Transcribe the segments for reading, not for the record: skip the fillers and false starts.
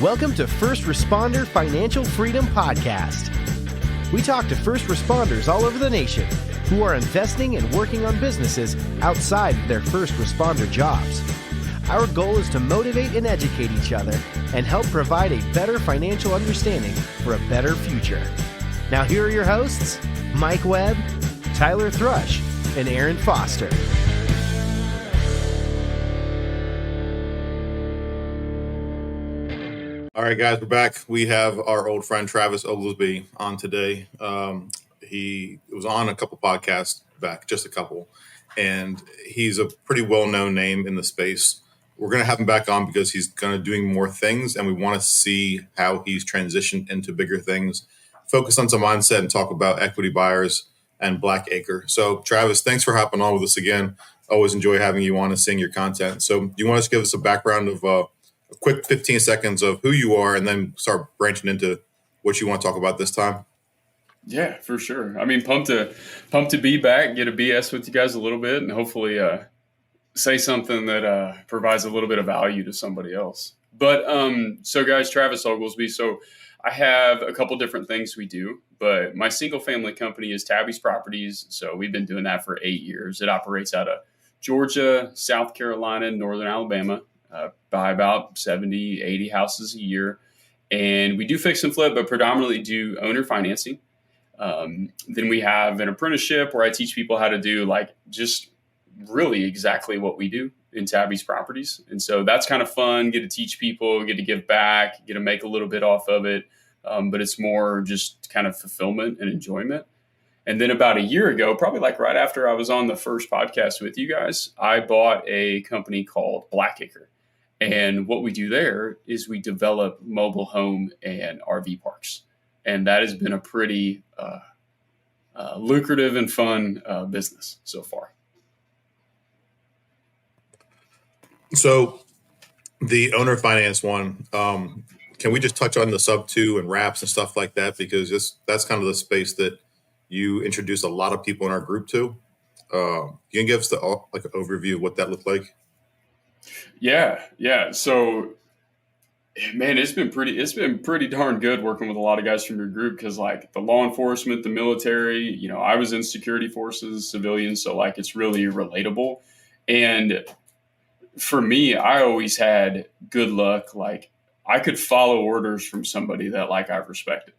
Welcome to First Responder Financial Freedom Podcast. We talk to first responders all over the nation who are investing and working on businesses outside their first responder jobs. Our goal is to motivate and educate each other and help provide a better financial understanding for a better future. Now here are your hosts, Mike Webb, Tyler Thrush, and Aaron Foster. All right, guys, we're back. We have our old friend Travis Oglesby on today. He was on a couple podcasts back, just a couple, and he's a pretty well-known name in the space. We're going to have him back on because he's going to doing more things, and we want to see how he's transitioned into bigger things, focus on some mindset, and talk about equity buyers and Black Acre. So, Travis, thanks for hopping on with us again. Always enjoy having you on and seeing your content. So, do you want to give us a background of a quick 15 seconds of who you are and then start branching into what you want to talk about this time? Yeah, for sure. I mean, pumped to be back, get a BS with you guys a little bit, and hopefully say something that provides a little bit of value to somebody else. But so guys, Travis Oglesby. So I have a couple different things we do, but my single family company is Tabby's Properties. So we've been doing that for 8 years. It operates out of Georgia, South Carolina, and Northern Alabama. Buy about 70, 80 houses a year. And we do fix and flip, but predominantly do owner financing. Then we have an apprenticeship where I teach people how to do just really exactly what we do in Tabby's Properties. And so that's kind of fun, get to teach people, get to give back, get to make a little bit off of it. But it's more just kind of fulfillment and enjoyment. And then about a year ago, probably right after I was on the first podcast with you guys, I bought a company called Black Acre. And what we do there is we develop mobile home and RV parks. And that has been a pretty lucrative and fun business so far. So the owner finance one, can we just touch on the sub two and wraps and stuff like that? Because that's kind of the space that you introduce a lot of people in our group to. You can give us an overview of what that looked like? Yeah. So, man, it's been pretty darn good working with a lot of guys from your group because, the law enforcement, the military, I was in security forces, civilians, so it's really relatable. And for me, I always had good luck. I could follow orders from somebody that I respected,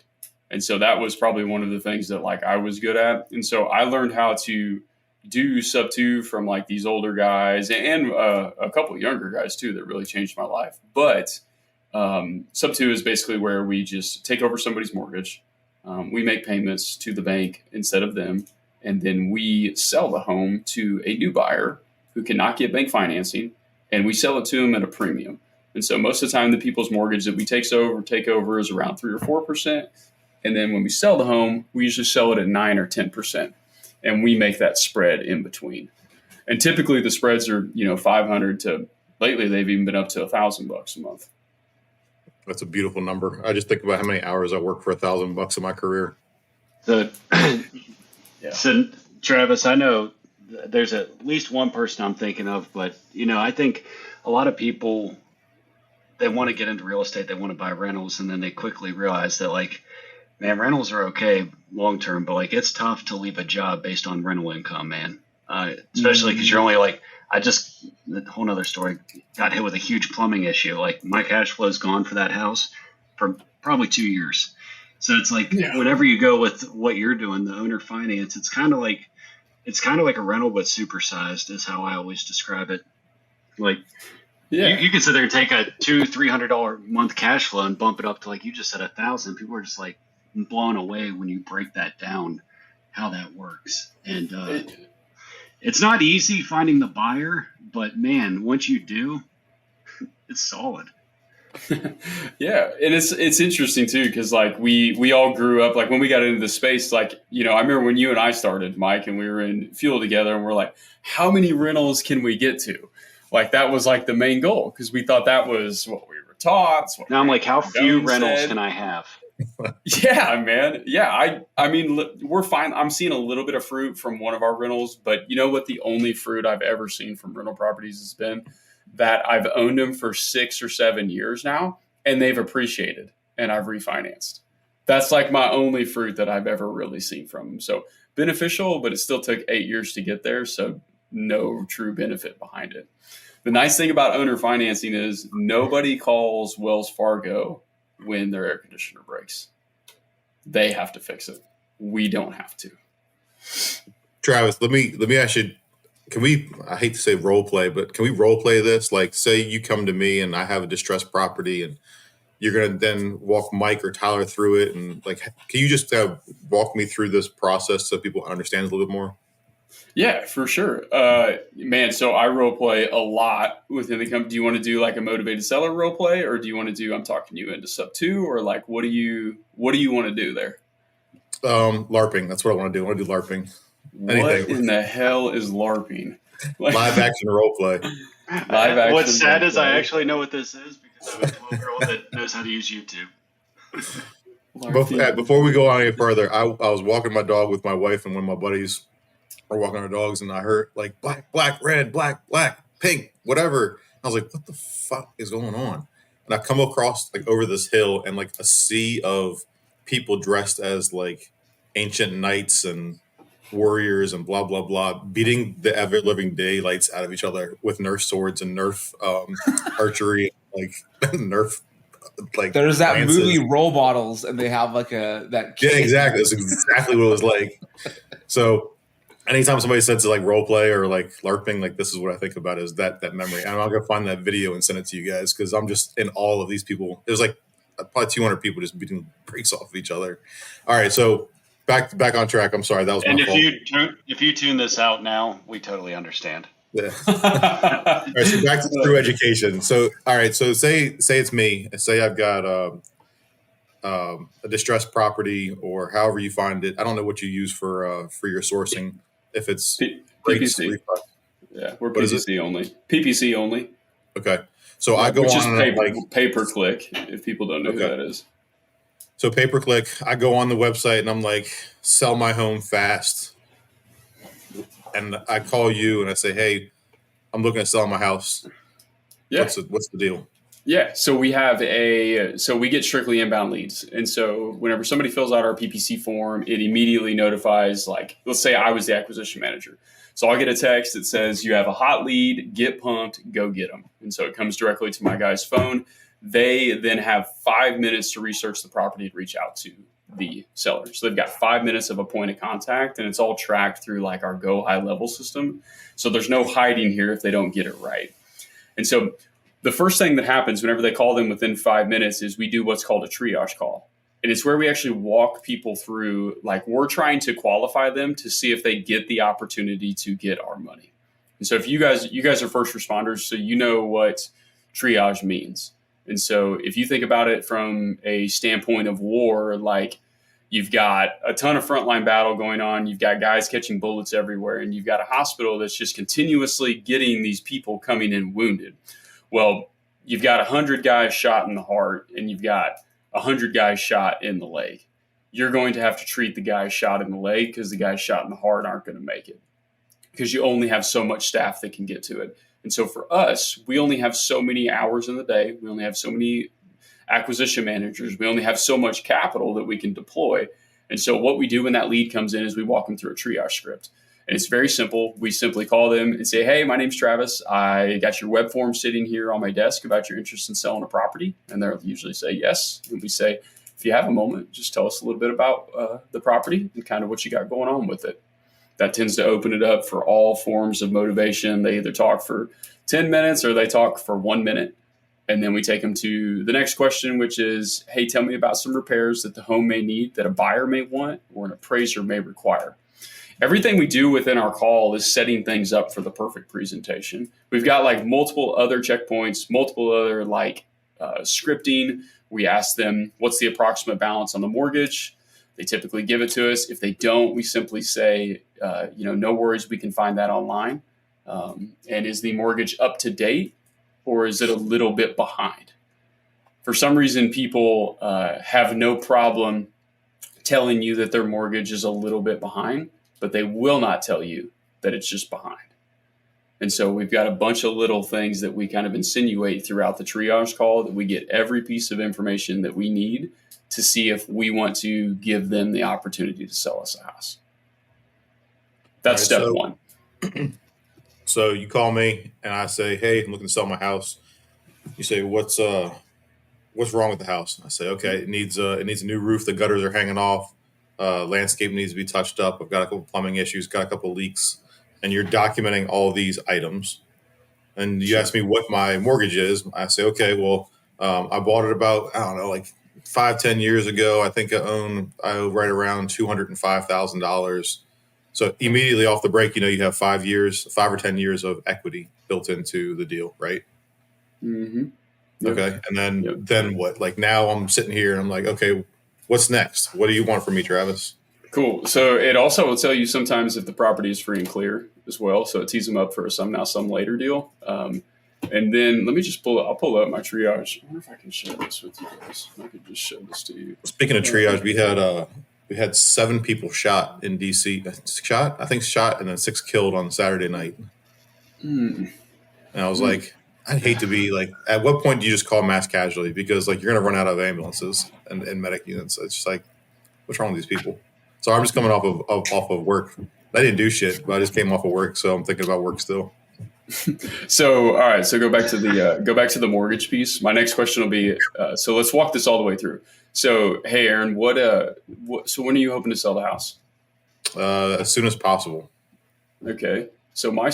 and so that was probably one of the things that I was good at. And so I learned how to do sub two from these older guys and a couple of younger guys too that really changed my life. But sub two is basically where we just take over somebody's mortgage. We make payments to the bank instead of them. And then we sell the home to a new buyer who cannot get bank financing, and we sell it to them at a premium. And so most of the time the people's mortgage that we take over is around 3 or 4%. And then when we sell the home, we usually sell it at 9 or 10%. And we make that spread in between. And typically the spreads are, 500 to lately they've even been up to $1,000 a month. That's a beautiful number. I just think about how many hours I work for $1,000 in my career. So, yeah. So Travis, I know there's at least one person I'm thinking of, but I think a lot of people, they want to get into real estate, they want to buy rentals, and then they quickly realize that man, rentals are okay long term, but it's tough to leave a job based on rental income, man. Especially because you're only a whole nother story, got hit with a huge plumbing issue. My cash flow is gone for that house for probably 2 years. So it's whenever you go with what you're doing, the owner finance, it's kind of like a rental but supersized is how I always describe it. You can sit there and take a $200-$300 a month cash flow and bump it up to you just said $1,000. People are just blown away when you break that down, how that works. And it's not easy finding the buyer, but man, once you do, it's solid. Yeah, and it's interesting too because we all grew up when we got into the space. I remember when you and I started, Mike, and we were in fuel together, and we're how many rentals can we get to? That was the main goal because we thought that was what we were taught. Now I'm how few rentals can I have? Yeah, man. Yeah, I mean, we're fine. I'm seeing a little bit of fruit from one of our rentals, but you know what? The only fruit I've ever seen from rental properties has been that I've owned them for 6 or 7 years now, and they've appreciated and I've refinanced. That's like my only fruit that I've ever really seen from them. So beneficial, but it still took 8 years to get there. So no true benefit behind it. The nice thing about owner financing is nobody calls Wells Fargo when their air conditioner breaks. They have to fix it. We don't have to. Travis, let me ask you, can we, I hate to say role play, but can we role play this? Like, say you come to me and I have a distressed property and you're going to then walk Mike or Tyler through it. And like, can you just walk me through this process so people understand a little bit more? Yeah, for sure. Man, so I role play a lot within the company. Do you want to do like a motivated seller role play, or do you want to do, I'm talking you into sub 2, or like, what do you want to do there? LARPing. That's what I want to do. I want to do LARPing. What in the hell is LARPing? Like, live action role play. Live action. What's sad is I actually know what this is because I have a 12-year-old that knows how to use YouTube. Before we go on any further, I was walking my dog with my wife and one of my buddies were walking our dogs, and I heard like black, red, black, pink, whatever. I was like, what the fuck is going on? And I come across like over this hill and like a sea of people dressed as like ancient knights and warriors and blah, blah, blah, beating the ever living daylights out of each other with Nerf swords and Nerf archery, like Nerf. Like there's that lances. movie Role Models, and they have like that. Yeah, exactly. That's exactly what it was like. So anytime somebody says like role play or like LARPing, like this is what I think about is that memory. And I'm gonna find that video and send it to you guys because I'm just in all of these people. There's like probably 200 people just beating the brakes off of each other. All right, so back on track. I'm sorry, that was my fault. If you tune this out now, we totally understand. Yeah. All right, so back to true education. So all right, so say it's me. Say I've got a distressed property or however you find it. I don't know what you use for your sourcing. If it's PPC. Yeah, we're PPC only. PPC only. Okay. So I go on pay-per-click, if people don't know who that is. So pay-per-click, I go on the website and I'm like, sell my home fast. And I call you and I say, hey, I'm looking at selling my house. Yeah. What's the deal? Yeah. So we have we get strictly inbound leads. And so whenever somebody fills out our PPC form, it immediately notifies, like, let's say I was the acquisition manager. So I'll get a text that says, you have a hot lead, get pumped, go get them. And so it comes directly to my guy's phone. They then have 5 minutes to research the property and reach out to the seller. So they've got 5 minutes of a point of contact, and it's all tracked through like our Go High Level system. So there's no hiding here if they don't get it right. And so the first thing that happens whenever they call them within 5 minutes is we do what's called a triage call. And it's where we actually walk people through, like we're trying to qualify them to see if they get the opportunity to get our money. And so if you guys are first responders, so you know what triage means. And so if you think about it from a standpoint of war, like you've got a ton of frontline battle going on, you've got guys catching bullets everywhere, and you've got a hospital that's just continuously getting these people coming in wounded. Well, you've got 100 guys shot in the heart and you've got 100 guys shot in the leg. You're going to have to treat the guys shot in the leg because the guys shot in the heart aren't going to make it because you only have so much staff that can get to it. And so for us, we only have so many hours in the day. We only have so many acquisition managers. We only have so much capital that we can deploy. And so what we do when that lead comes in is we walk them through a triage script. And it's very simple. We simply call them and say, hey, my name's Travis. I got your web form sitting here on my desk about your interest in selling a property. And they'll usually say yes. And we say, if you have a moment, just tell us a little bit about the property and kind of what you got going on with it. That tends to open it up for all forms of motivation. They either talk for 10 minutes or they talk for 1 minute. And then we take them to the next question, which is, hey, tell me about some repairs that the home may need, that a buyer may want, or an appraiser may require. Everything we do within our call is setting things up for the perfect presentation. We've got like multiple other checkpoints, multiple other scripting. We ask them, what's the approximate balance on the mortgage? They typically give it to us. If they don't, we simply say, no worries, we can find that online. And is the mortgage up to date or is it a little bit behind? For some reason, people have no problem telling you that their mortgage is a little bit behind, but they will not tell you that it's just behind. And so we've got a bunch of little things that we kind of insinuate throughout the triage call that we get every piece of information that we need to see if we want to give them the opportunity to sell us a house. That's step one. So you call me and I say, hey, I'm looking to sell my house. You say, what's wrong with the house? I say, okay, it needs a new roof. The gutters are hanging off. Landscape needs to be touched up. I've got a couple plumbing issues, got a couple leaks. And you're documenting all these items. And you ask me what my mortgage is. I say, okay, well, I bought it about, I don't know, like 5-10 years ago. I think I owe right around $205,000. So immediately off the break, you have 5 or 10 years of equity built into the deal, right? Mm-hmm. Yep. Okay. And then what? Like now I'm sitting here and I'm like, okay, what's next? What do you want from me, Travis? Cool. So it also will tell you sometimes if the property is free and clear as well. So it tees them up for a some now, some later deal. And then let me just I'll pull up my triage. I wonder if I can share this with you guys. I could just show this to you. Speaking of triage, we had 7 people shot in DC. Shot, and then 6 killed on Saturday night. And I was like, I'd hate to be like, at what point do you just call mass casualty? Because like you're going to run out of ambulances and medic units. It's just like, what's wrong with these people? So I'm just coming off of work. I didn't do shit, but I just came off of work, so I'm thinking about work still. So all right, so go back to the mortgage piece. My next question will be, so let's walk this all the way through. So hey, Aaron, so when are you hoping to sell the house? As soon as possible. Okay. So my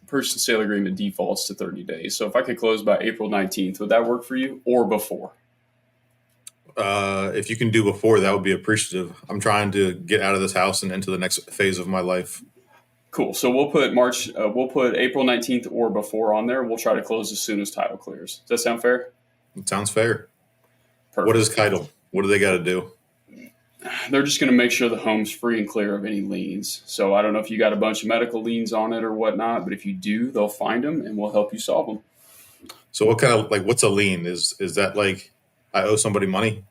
purchase sale agreement defaults to 30 days. So if I could close by April 19th, would that work for you or before? If you can do before, that would be appreciative. I'm trying to get out of this house and into the next phase of my life. Cool. So we'll put April 19th or before on there. We'll try to close as soon as title clears. Does that sound fair? It sounds fair. Perfect. What is title? What do they got to do? They're just going to make sure the home's free and clear of any liens. So I don't know if you got a bunch of medical liens on it or whatnot, but if you do, they'll find them and we'll help you solve them. So what kind of what's a lien? Is that like I owe somebody money?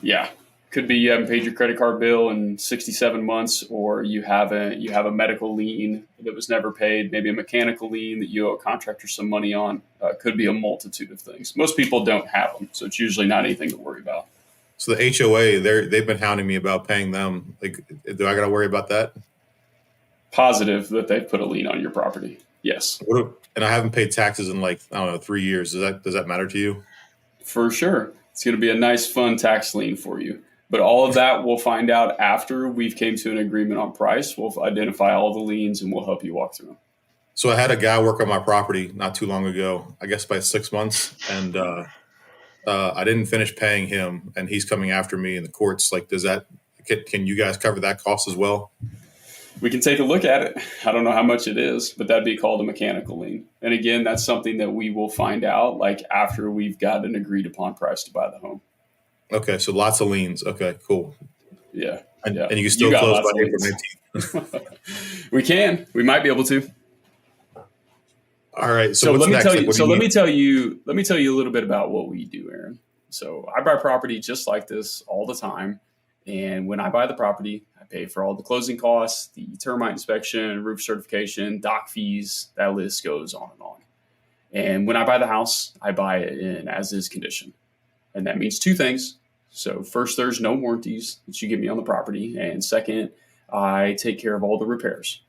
Yeah. Could be you haven't paid your credit card bill in 67 months, or you have a medical lien that was never paid, maybe a mechanical lien that you owe a contractor some money on. Could be a multitude of things. Most people don't have them, so it's usually not anything to worry about. So the HOA, they've been hounding me about paying them. Like, do I got to worry about that? Positive that they've put a lien on your property. Yes. And I haven't paid taxes in 3 years. Does that matter to you? For sure. It's going to be a nice, fun tax lien for you. But all of that we'll find out after we've came to an agreement on price. We'll identify all the liens and we'll help you walk through them. So I had a guy work on my property not too long ago, I guess by 6 months. And I didn't finish paying him and he's coming after me in the courts. Like, can you guys cover that cost as well? We can take a look at it. I don't know how much it is, but that'd be called a mechanical lien. And again, that's something that we will find out after we've got an agreed upon price to buy the home. Okay, so lots of liens. Okay, cool. Yeah. And you can still close by April 19th. We can. We might be able to. All right. So let me tell you. Let me tell you a little bit about what we do, Aaron. So I buy property just like this all the time, and when I buy the property, I pay for all the closing costs, the termite inspection, roof certification, dock fees. That list goes on and on. And when I buy the house, I buy it in as-is condition, and that means 2 things. So first, there's no warranties that you give me on the property, and second, I take care of all the repairs.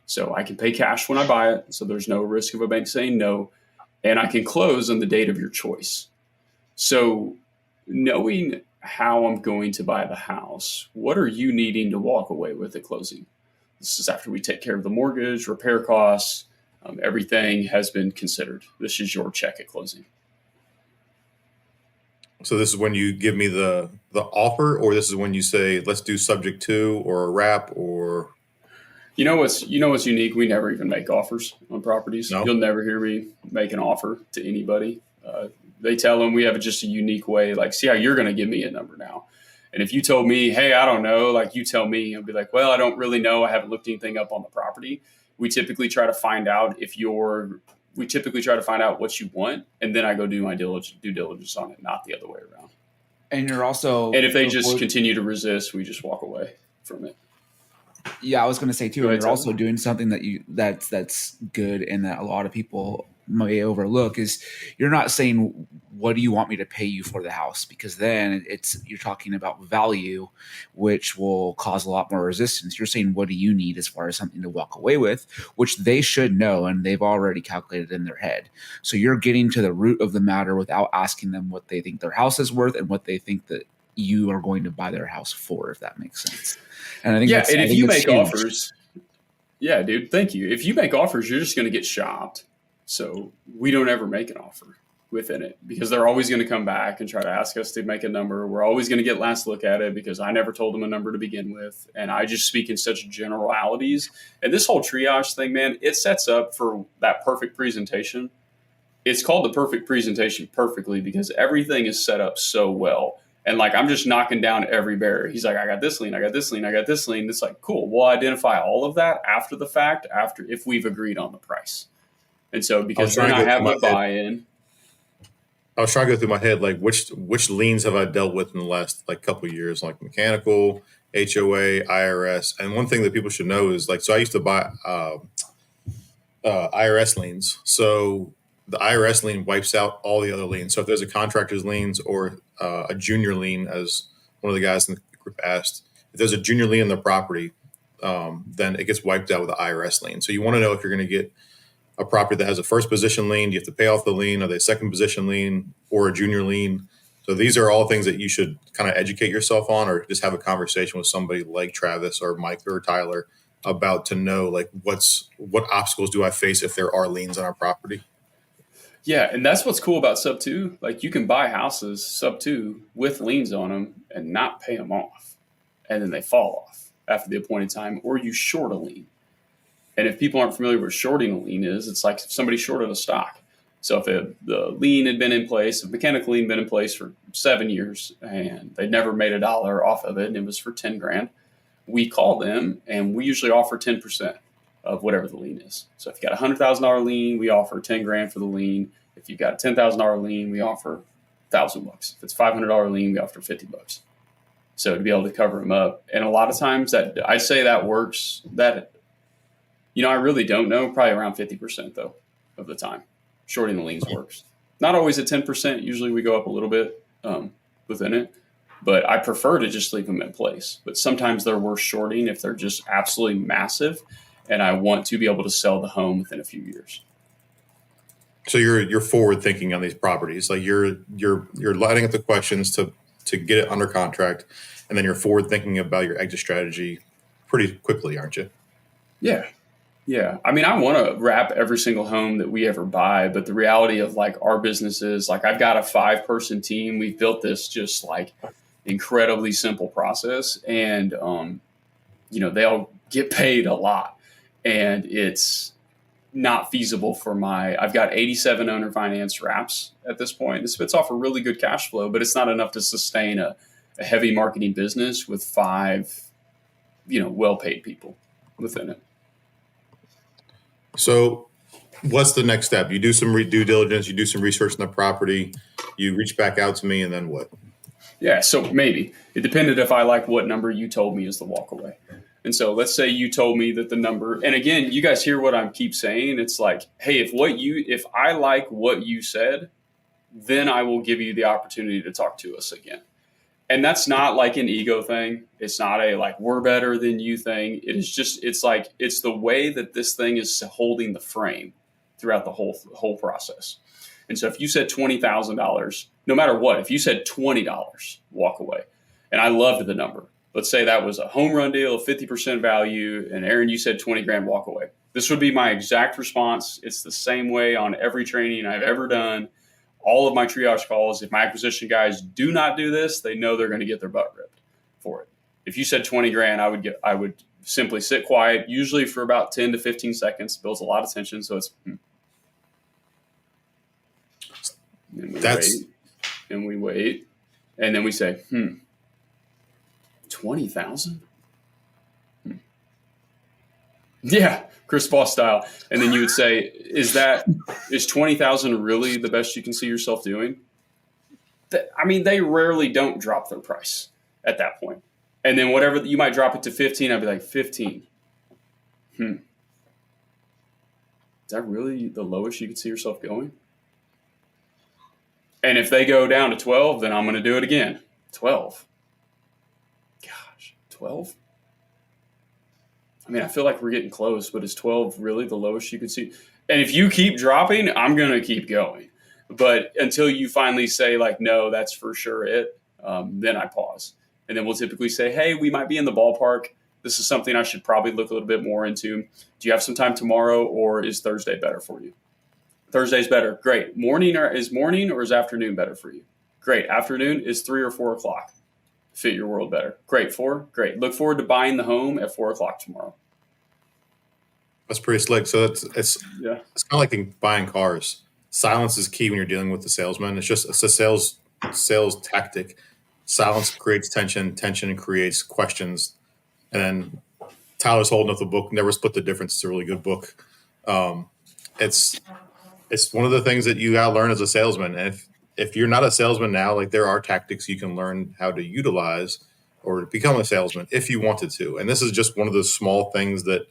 So I can pay cash when I buy it, so there's no risk of a bank saying no, and I can close on the date of your choice. So knowing how I'm going to buy the house, what are you needing to walk away with at closing? This is after we take care of the mortgage, repair costs, everything has been considered. This is your check at closing. So this is when you give me the offer, or this is when you say, let's do subject to or a wrap, or... You know what's unique? We never even make offers on properties. No. You'll never hear me make an offer to anybody. They tell them we have just a unique way, see how you're going to give me a number now. And if you told me, hey, I don't know, you tell me, I'll be like, well, I don't really know. I haven't looked anything up on the property. We typically try to find out what you want, and then I go do my due diligence on it, not the other way around. And you're also... And if they just continue to resist, we just walk away from it. Yeah, I was going to say too. Go ahead, You're also Tyler. doing something that's good, and that a lot of people may overlook is you're not saying what do you want me to pay you for the house, because then you're talking about value, which will cause a lot more resistance. You're saying what do you need as far as something to walk away with, which they should know and they've already calculated in their head. So you're getting to the root of the matter without asking them what they think their house is worth and what they think that you are going to buy their house for, if that makes sense. And I think And if you make huge. offers, yeah, dude, thank you. If you make offers, you're just going to get shopped. So we don't ever make an offer within it because they're always going to come back and try to ask us to make a number. We're always going to get last look at it because I never told them a number to begin with. And I just speak in such generalities. And this whole triage thing, man, it sets up for that perfect presentation. It's called the perfect presentation perfectly because everything is set up so well. And like, I'm just knocking down every barrier. He's like, I got this lien, I got this lien, I got this lien. It's like, cool. We'll identify all of that after the fact, if we've agreed on the price. And so because then I have my buy-in. I was trying to go through my head, like which liens have I dealt with in the last like couple of years, like mechanical, HOA, IRS. And one thing that people should know is like, so I used to buy IRS liens. So the IRS lien wipes out all the other liens. So if there's a contractor's liens or a junior lien, as one of the guys in the group asked, if there's a junior lien in the property, then it gets wiped out with the IRS lien. So you want to know if you're going to get a property that has a first position lien, do you have to pay off the lien? Are they a second position lien or a junior lien? So these are all things that you should kind of educate yourself on, or just have a conversation with somebody like Travis or Mike or Tyler about to know like what obstacles do I face if there are liens on our property. Yeah, and that's what's cool about sub 2. Like you can buy houses sub 2 with liens on them and not pay them off, and then they fall off after the appointed time, or you short a lien. And if people aren't familiar with shorting a lien is, it's like if somebody shorted a stock. So if the lien had been in place, if mechanical lien had been in place for 7 years and they never made $1 off of it and it was for 10 grand, we call them and we usually offer 10% of whatever the lien is. So if you got a $100,000 lien, we offer 10 grand for the lien. If you've got a $10,000 lien, we offer $1,000. If it's $500 lien, we offer $50. So to be able to cover them up. And a lot of times that I say that works, that I really don't know, probably around 50% though of the time. Shorting the liens works. Not always at 10%. Usually we go up a little bit within it, but I prefer to just leave them in place. But sometimes they're worth shorting if they're just absolutely massive, and I want to be able to sell the home within a few years. So you're forward thinking on these properties. Like you're lining up the questions to get it under contract, and then you're forward thinking about your exit strategy pretty quickly, aren't you? Yeah. Yeah. I mean, I want to wrap every single home that we ever buy, but the reality of like our business is like I've got a 5-person team. We've built this just like incredibly simple process, and they all get paid a lot, and it's not feasible for I've got 87 owner finance wraps at this point. This spits off a really good cash flow, but it's not enough to sustain a heavy marketing business with 5, well-paid people within it. So what's the next step? You do some due diligence, you do some research on the property, you reach back out to me, and then what? Yeah, so maybe. It depended if I like what number you told me is the walk away. And so let's say you told me that the number, and again, you guys hear what I keep saying. It's like, hey, if I like what you said, then I will give you the opportunity to talk to us again. And that's not like an ego thing. It's not a like we're better than you thing. It is just it's the way that this thing is holding the frame throughout the whole process. And so if you said $20,000, no matter what, if you said $20, walk away. And I loved the number. Let's say that was a home run deal of 50% value, and Aaron, you said 20 grand, walk away. This would be my exact response. It's the same way on every training I've ever done. All of my triage calls, if my acquisition guys do not do this, they know they're going to get their butt ripped for it. If you said 20 grand, I would simply sit quiet, usually for about 10 to 15 seconds, builds a lot of tension. So it's, and we wait. And then we say, 20,000? Yeah, Chris Paul style. And then you would say, is 20,000 really the best you can see yourself doing? I mean, they rarely don't drop their price at that point. And then whatever, you might drop it to 15. I'd be like, 15. Is that really the lowest you could see yourself going? And if they go down to 12, then I'm going to do it again. 12. Gosh, 12? I mean, I feel like we're getting close, but is 12 really the lowest you could see? And if you keep dropping, I'm going to keep going. But until you finally say, like, no, that's for sure it, then I pause. And then we'll typically say, hey, we might be in the ballpark. This is something I should probably look a little bit more into. Do you have some time tomorrow, or is Thursday better for you? Thursday's better. Great. Is morning or is afternoon better for you? Great. Afternoon is 3 or 4 o'clock. Fit your world better. Great. 4? Great. Look forward to buying the home at 4 o'clock tomorrow. That's pretty slick. So it's kind of like in buying cars. Silence is key when you're dealing with the salesman. It's a sales tactic. Silence creates tension. Tension creates questions. And then Tyler's holding up the book, Never Split the Difference. It's a really good book. It's one of the things that you got to learn as a salesman. And if you're not a salesman now, like, there are tactics you can learn how to utilize or to become a salesman if you wanted to. And this is just one of those small things that,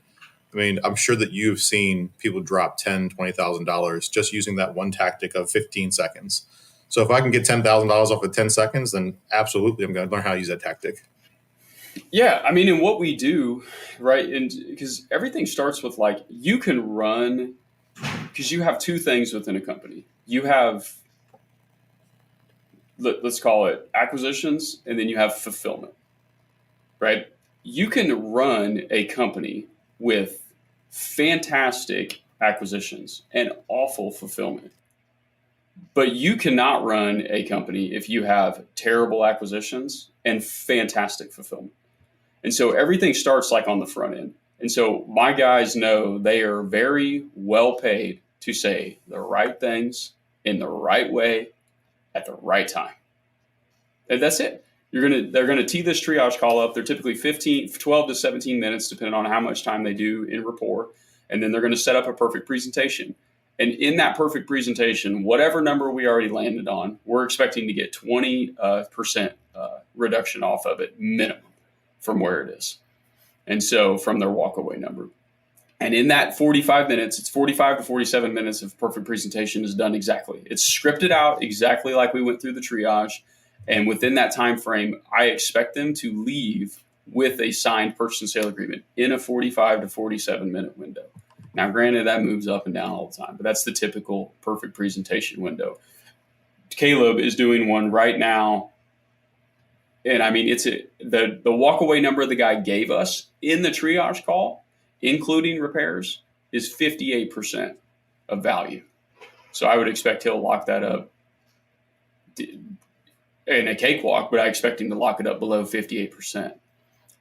I mean, I'm sure that you've seen people drop $10,000, $20,000 just using that one tactic of 15 seconds. So if I can get $10,000 off of 10 seconds, then absolutely I'm going to learn how to use that tactic. Yeah, I mean, and what we do, right, and because everything starts with, like, you can run, because you have two things within a company. You have, let's call it acquisitions, and then you have fulfillment, right? You can run a company with fantastic acquisitions and awful fulfillment. But you cannot run a company if you have terrible acquisitions and fantastic fulfillment. And so everything starts, like, on the front end. And so my guys know they are very well paid to say the right things in the right way at the right time. And that's it. They're gonna tee this triage call up. They're typically 12 to 17 minutes, depending on how much time they do in rapport. And then they're going to set up a perfect presentation. And in that perfect presentation, whatever number we already landed on, we're expecting to get 20% reduction off of it minimum from where it is. And so from their walkaway number. And in that 45 minutes, it's 45 to 47 minutes of perfect presentation is done exactly. It's scripted out exactly like we went through the triage. And within that time frame, I expect them to leave with a signed purchase and sale agreement in a 45 to 47 minute window. Now, granted, that moves up and down all the time, but that's the typical perfect presentation window. Caleb is doing one right now. And I mean, the walkaway number the guy gave us in the triage call, including repairs, is 58% of value. So I would expect he'll lock that up in a cakewalk, but I expect him to lock it up below 58%.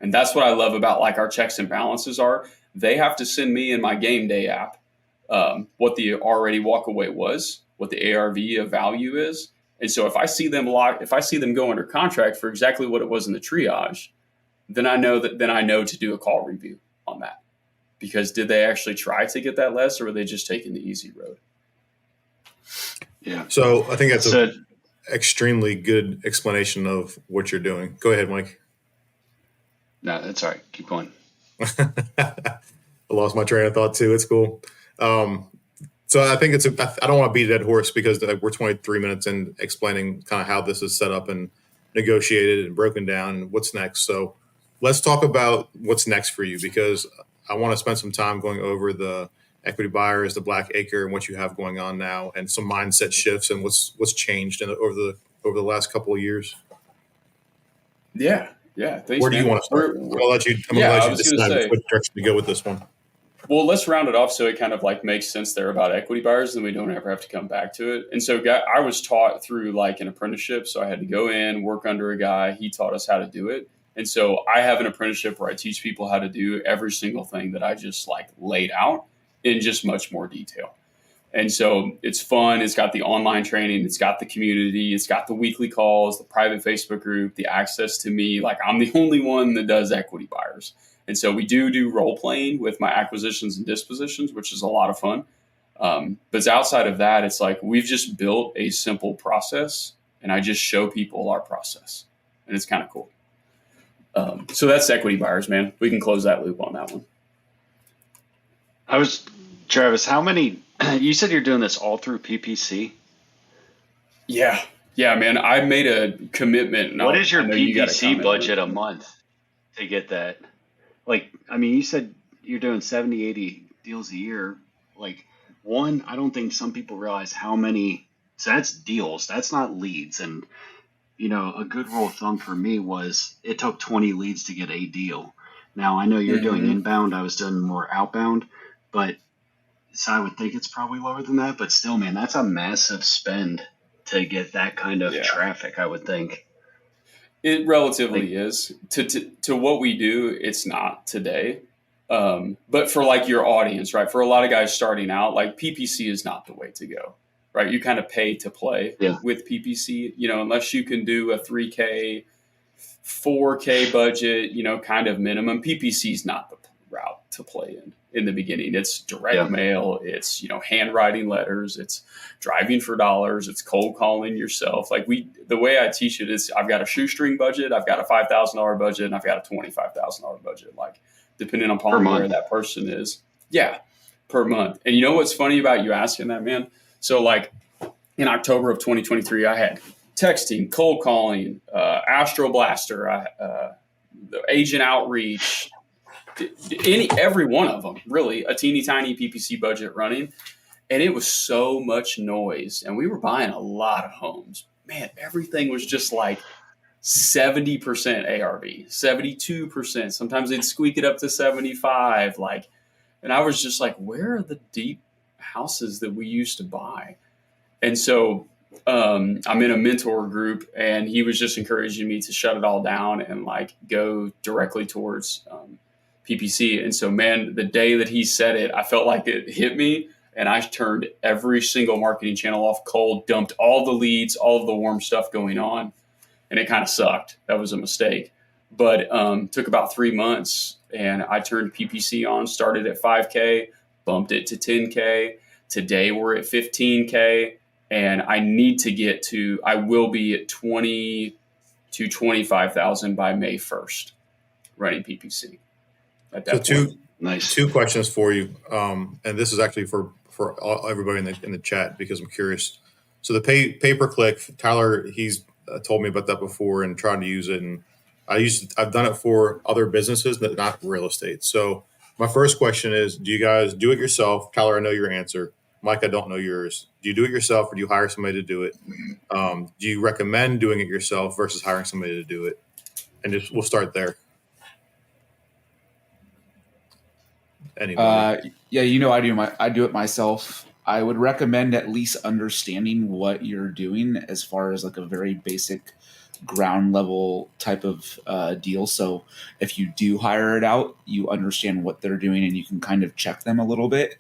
And that's what I love about, like, our checks and balances are. They have to send me in my game day app what the already walkaway was, what the ARV of value is. And so if I see them go under contract for exactly what it was in the triage, then I know to do a call review on that. Because did they actually try to get that less, or were they just taking the easy road? Yeah. So I think that's an extremely good explanation of what you're doing. Go ahead, Mike. No, that's all right. Keep going. I lost my train of thought too. It's cool. So I think I don't want to beat a dead horse because we're 23 minutes in explaining kind of how this is set up and negotiated and broken down and what's next. So let's talk about what's next for you, because I want to spend some time going over the equity buyers, the Black Acre, and what you have going on now, and some mindset shifts and what's changed over the last couple of years. Yeah. Thanks, Where do you want to start? I'm gonna let you decide which direction to go with this one. Well, let's round it off so it kind of like makes sense there about equity buyers, and we don't ever have to come back to it. And so I was taught through like an apprenticeship, so I had to go in, work under a guy. He taught us how to do it. And so I have an apprenticeship where I teach people how to do every single thing that I just like laid out in just much more detail. And so it's fun. It's got the online training. It's got the community. It's got the weekly calls, the private Facebook group, the access to me. Like, I'm the only one that does equity buyers. And so we do role playing with my acquisitions and dispositions, which is a lot of fun. But outside of that, it's like we've just built a simple process, and I just show people our process. And it's kind of cool. So that's equity buyers, man. We can close that loop on that one. Travis, how many, you said you're doing this all through PPC? Yeah, man. I made a commitment. What is your PPC budget a month to get that? Like, I mean, you said you're doing 70, 80 deals a year. Like, one, I don't think some people realize how many, so that's deals, that's not leads. And, you know, a good rule of thumb for me was it took 20 leads to get a deal. Now, I know you're doing inbound, I was doing more outbound, but so I would think it's probably lower than that. But still, man, that's a massive spend to get that kind of traffic, I would think. It relatively is. To what we do, it's not today. But for like your audience, right? For a lot of guys starting out, like PPC is not the way to go, right? You kind of pay to play with PPC, you know, unless you can do a 3K, 4K budget, you know, kind of minimum. PPC is not the route to play in the beginning. It's direct mail. It's, you know, handwriting letters. It's driving for dollars. It's cold calling yourself. Like the way I teach it is I've got a shoestring budget. I've got a $5,000 budget and I've got a $25,000 budget. Like depending upon where that person is. Yeah. Per month. And you know, what's funny about you asking that, man? So like in October of 2023, I had texting, cold calling, Astro Blaster, the agent outreach, every one of them, really, a teeny tiny PPC budget running. And it was so much noise. And we were buying a lot of homes. Man, everything was just like 70% ARV, 72%. Sometimes they'd squeak it up to 75. Like, and I was just like, where are the deep houses that we used to buy? And so I'm in a mentor group and he was just encouraging me to shut it all down and like go directly towards PPC. And so, man, the day that he said it, I felt like it hit me and I turned every single marketing channel off cold, dumped all the leads, all of the warm stuff going on. And it kind of sucked. That was a mistake, but took about 3 months and I turned PPC on, started at 5K, bumped it to 10K. Today we're at 15K and I need to get to, I will be at 20 to 25,000 by May 1st running PPC. So two questions for you, and this is actually for everybody in the chat because I'm curious. So the pay per click, Tyler, he's told me about that before and tried to use it, and I've done it for other businesses, but not real estate. So my first question is, do you guys do it yourself? Tyler, I know your answer. Mike, I don't know yours. Do you do it yourself, or do you hire somebody to do it? Do you recommend doing it yourself versus hiring somebody to do it? And we'll start there. Anybody? You know, I do it myself. I would recommend at least understanding what you're doing as far as like a very basic ground level type of deal. So if you do hire it out, you understand what they're doing and you can kind of check them a little bit.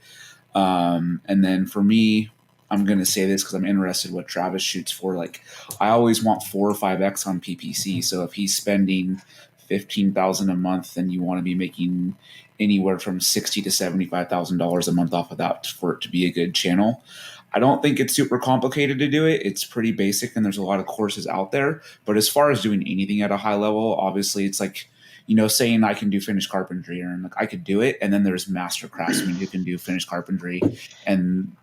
And then for me, I'm going to say this because I'm interested what Travis shoots for. Like I always want 4 or 5X on PPC. So if he's spending $15,000 a month, then you want to be making anywhere from $60,000 to $75,000 a month off of that for it to be a good channel. I don't think it's super complicated to do it. It's pretty basic and there's a lot of courses out there. But as far as doing anything at a high level, obviously it's like, you know, saying I can do finished carpentry and like I could do it. And then there's master craftsmen who can do finished carpentry and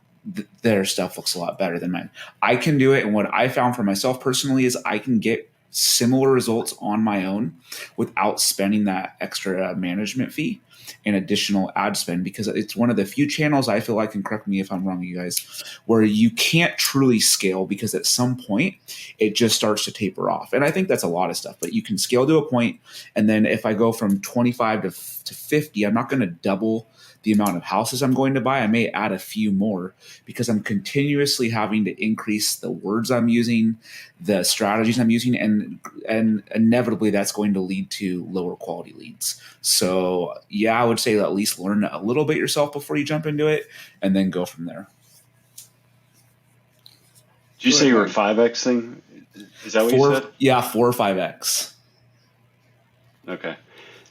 their stuff looks a lot better than mine. I can do it. And what I found for myself personally is I can get similar results on my own without spending that extra management fee and additional ad spend, because it's one of the few channels I feel like, and correct me if I'm wrong, you guys, where you can't truly scale because at some point it just starts to taper off. And I think that's a lot of stuff, but you can scale to a point. And then if I go from 25 to 50, I'm not going to double the amount of houses I'm going to buy. I may add a few more because I'm continuously having to increase the words I'm using, the strategies I'm using, and inevitably that's going to lead to lower quality leads. So yeah, I would say at least learn a little bit yourself before you jump into it and then go from there. Did you say you were 5X thing? Is that what you said? Yeah, 4 or 5X. Okay.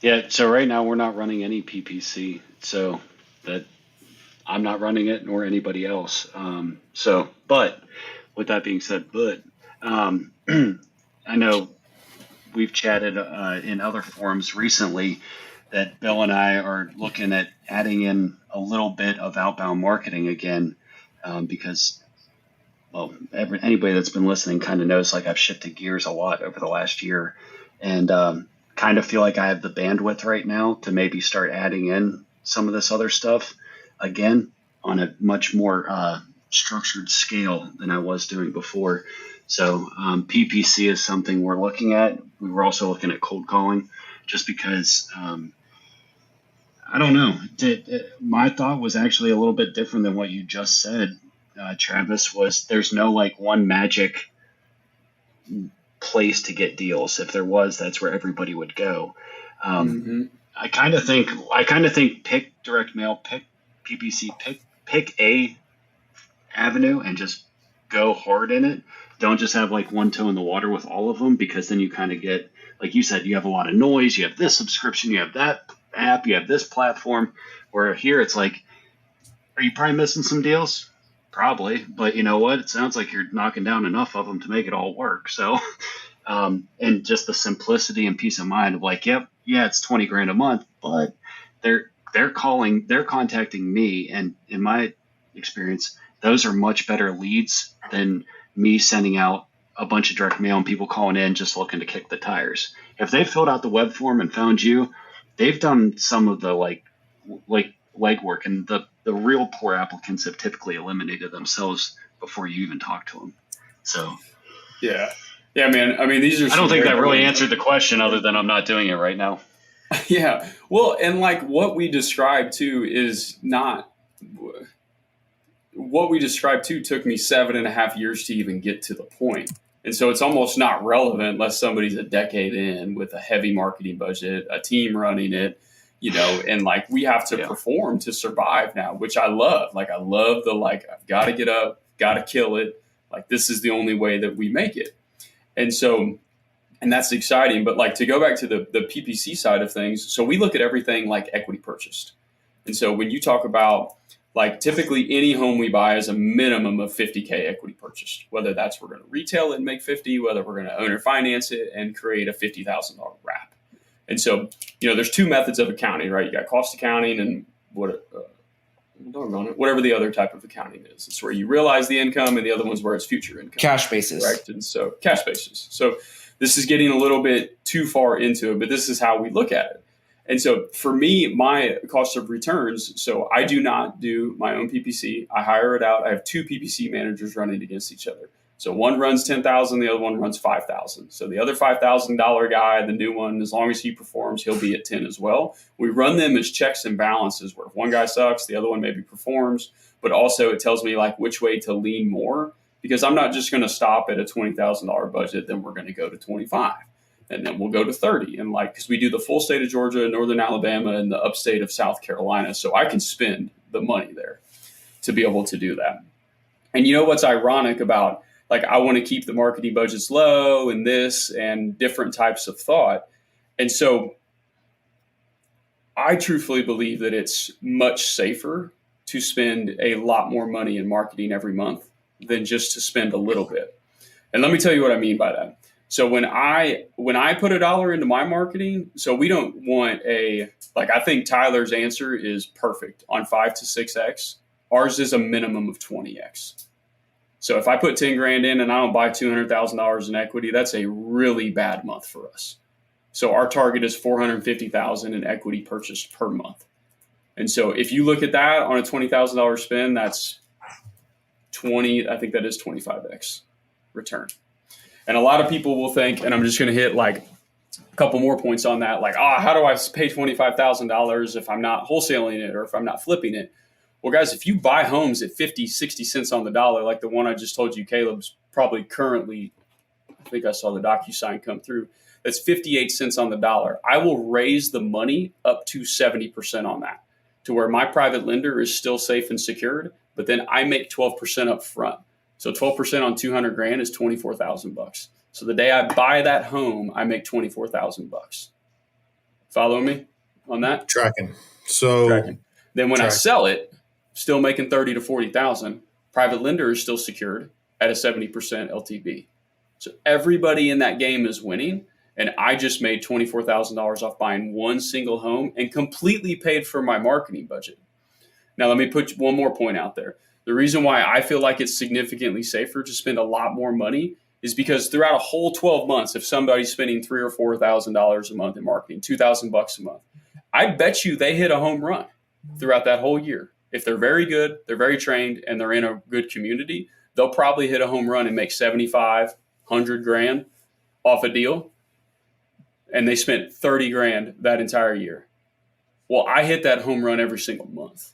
Yeah, so right now we're not running any PPC, so that I'm not running it nor anybody else. But with that being said, I know we've chatted in other forums recently that Bill and I are looking at adding in a little bit of outbound marketing again, because, well, anybody that's been listening kind of knows like I've shifted gears a lot over the last year, and kind of feel like I have the bandwidth right now to maybe start adding in some of this other stuff again on a much more structured scale than I was doing before. So PPC is something we're looking at. We were also looking at cold calling, just because I don't know. My thought was actually a little bit different than what you just said, Travis. Was there's no like one magic place to get deals. If there was, that's where everybody would go. I kind of think pick direct mail, pick PPC, pick a avenue and just go hard in it. Don't just have like one toe in the water with all of them, because then you kind of get, like you said, you have a lot of noise. You have this subscription, you have that app, you have this platform, where here it's like, are you probably missing some deals? Probably, but you know what? It sounds like you're knocking down enough of them to make it all work. So, and just the simplicity and peace of mind of like, yeah, it's 20 grand a month, but they're contacting me. And in my experience, those are much better leads than me sending out a bunch of direct mail and people calling in just looking to kick the tires. If they filled out the web form and found you, they've done some of the like legwork, and the real poor applicants have typically eliminated themselves before you even talk to them. So yeah, man. I mean, these are. I don't think that really answered the question, other than I'm not doing it right now. Yeah. Well, and like what we described too is not what we described too. Took me 7.5 years to even get to the point. And so it's almost not relevant unless somebody's a decade in with a heavy marketing budget, a team running it, you know, and like we have to perform to survive now, which I love. Like I love the, like, I've got to get up, got to kill it. Like this is the only way that we make it. And so, and that's exciting. But like to go back to the PPC side of things, so we look at everything like equity purchased. And so when you talk about, like typically any home we buy is a minimum of $50K equity purchased, whether that's we're going to retail it and make 50, whether we're going to owner finance it and create a $50,000 wrap. And so, you know, there's two methods of accounting, right? You got cost accounting and whatever the other type of accounting is. It's where you realize the income, and the other one's where it's future income. Cash basis. Right. And so cash basis. So this is getting a little bit too far into it, but this is how we look at it. And so for me, my cost of returns, so I do not do my own PPC. I hire it out. I have two PPC managers running against each other. So one runs 10,000, the other one runs 5,000. So the other $5,000 guy, the new one, as long as he performs, he'll be at 10 as well. We run them as checks and balances, where if one guy sucks, the other one maybe performs, but also it tells me like which way to lean more, because I'm not just going to stop at a $20,000 budget, then we're going to go to 25. And then we'll go to 30. And like, because we do the full state of Georgia, Northern Alabama, and the upstate of South Carolina. So I can spend the money there to be able to do that. And you know what's ironic about, like, I want to keep the marketing budgets low and this and different types of thought. And so I truthfully believe that it's much safer to spend a lot more money in marketing every month than just to spend a little bit. And let me tell you what I mean by that. So when I put $1 into my marketing, so we don't want I think Tyler's answer is perfect on 5 to 6X. Ours is a minimum of 20X. So if I put 10 grand in and I don't buy $200,000 in equity, that's a really bad month for us. So our target is $450,000 in equity purchased per month. And so if you look at that on a $20,000 spend, that's 20, I think that is 25X return. And a lot of people will think, and I'm just going to hit like a couple more points on that, like, how do I pay $25,000 if I'm not wholesaling it or if I'm not flipping it? Well, guys, if you buy homes at 50, 60 cents on the dollar, like the one I just told you, Caleb's probably currently, I think I saw the DocuSign come through, that's 58 cents on the dollar. I will raise the money up to 70% on that, to where my private lender is still safe and secured, but then I make 12% up front. So 12% on 200 grand is $24,000. So the day I buy that home, I make $24,000. Follow me on that? Tracking. Then when I sell it, still making 30 to 40,000. Private lender is still secured at a 70% LTV. So everybody in that game is winning. and I just made $24,000 off buying one single home and completely paid for my marketing budget. Now, let me put one more point out there. The reason why I feel like it's significantly safer to spend a lot more money is because throughout a whole 12 months, if somebody's spending $3,000 or $4,000 a month in marketing, $2,000 a month, I bet you they hit a home run throughout that whole year. If they're very good, they're very trained, and they're in a good community, they'll probably hit a home run and make 75, 100 grand off a deal. And they spent 30 grand that entire year. Well, I hit that home run every single month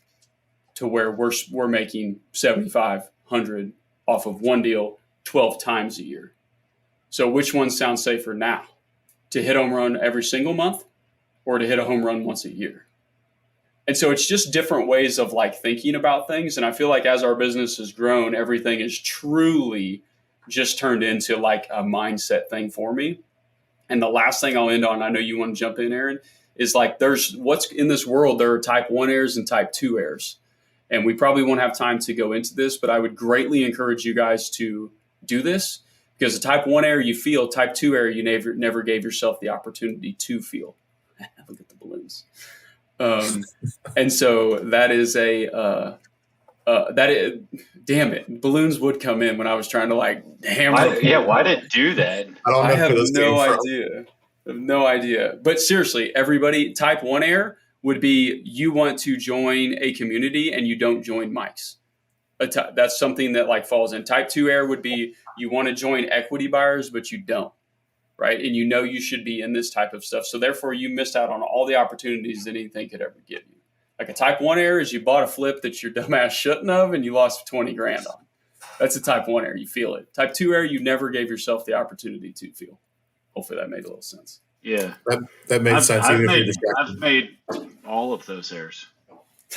to where we're making 75, 100 off of one deal 12 times a year. So which one sounds safer now? To hit a home run every single month or to hit a home run once a year? And so it's just different ways of like thinking about things. And I feel like as our business has grown, everything is truly just turned into like a mindset thing for me. And the last thing I'll end on, I know you want to jump in, Aaron, is like there's what's in this world, there are type 1 errors and type 2 errors. And we probably won't have time to go into this, but I would greatly encourage you guys to do this, because the type 1 error you feel, type 2 error you never gave yourself the opportunity to feel. Look at the balloons. And so that is damn it, balloons would come in when I was trying to like hammer. Why did it do that? I have no idea. But seriously, everybody, type 1 error would be you want to join a community and you don't join Mike's. That's something that like falls in. Type 2 error would be you want to join equity buyers, but you don't, right? And you know you should be in this type of stuff. So therefore, you missed out on all the opportunities that anything could ever give you. Like a type 1 error is you bought a flip that your dumbass shouldn't have and you lost 20 grand on. That's a type 1 error. You feel it. Type 2 error, you never gave yourself the opportunity to feel. Hopefully that made a little sense. Yeah. That made sense. I've made all of those errors.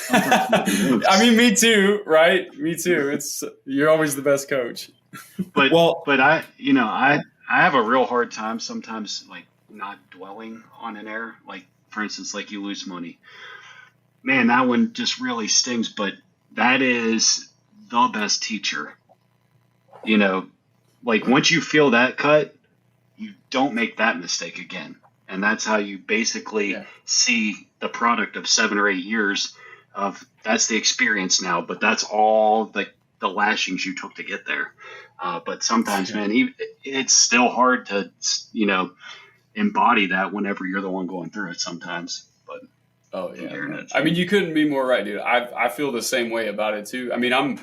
I mean, me too, right? Me too. You're always the best coach. But I have a real hard time sometimes like not dwelling on an error. Like for instance, like you lose money. Man, that one just really stings, but that is the best teacher. Like once you feel that cut, you don't make that mistake again. And that's how you basically see the product of 7 or 8 years of that's the experience now, but that's all the lashings you took to get there. But sometimes, man, it's still hard to, embody that whenever you're the one going through it sometimes. But oh yeah, I mean, you couldn't be more right, dude. I feel the same way about it too. I mean,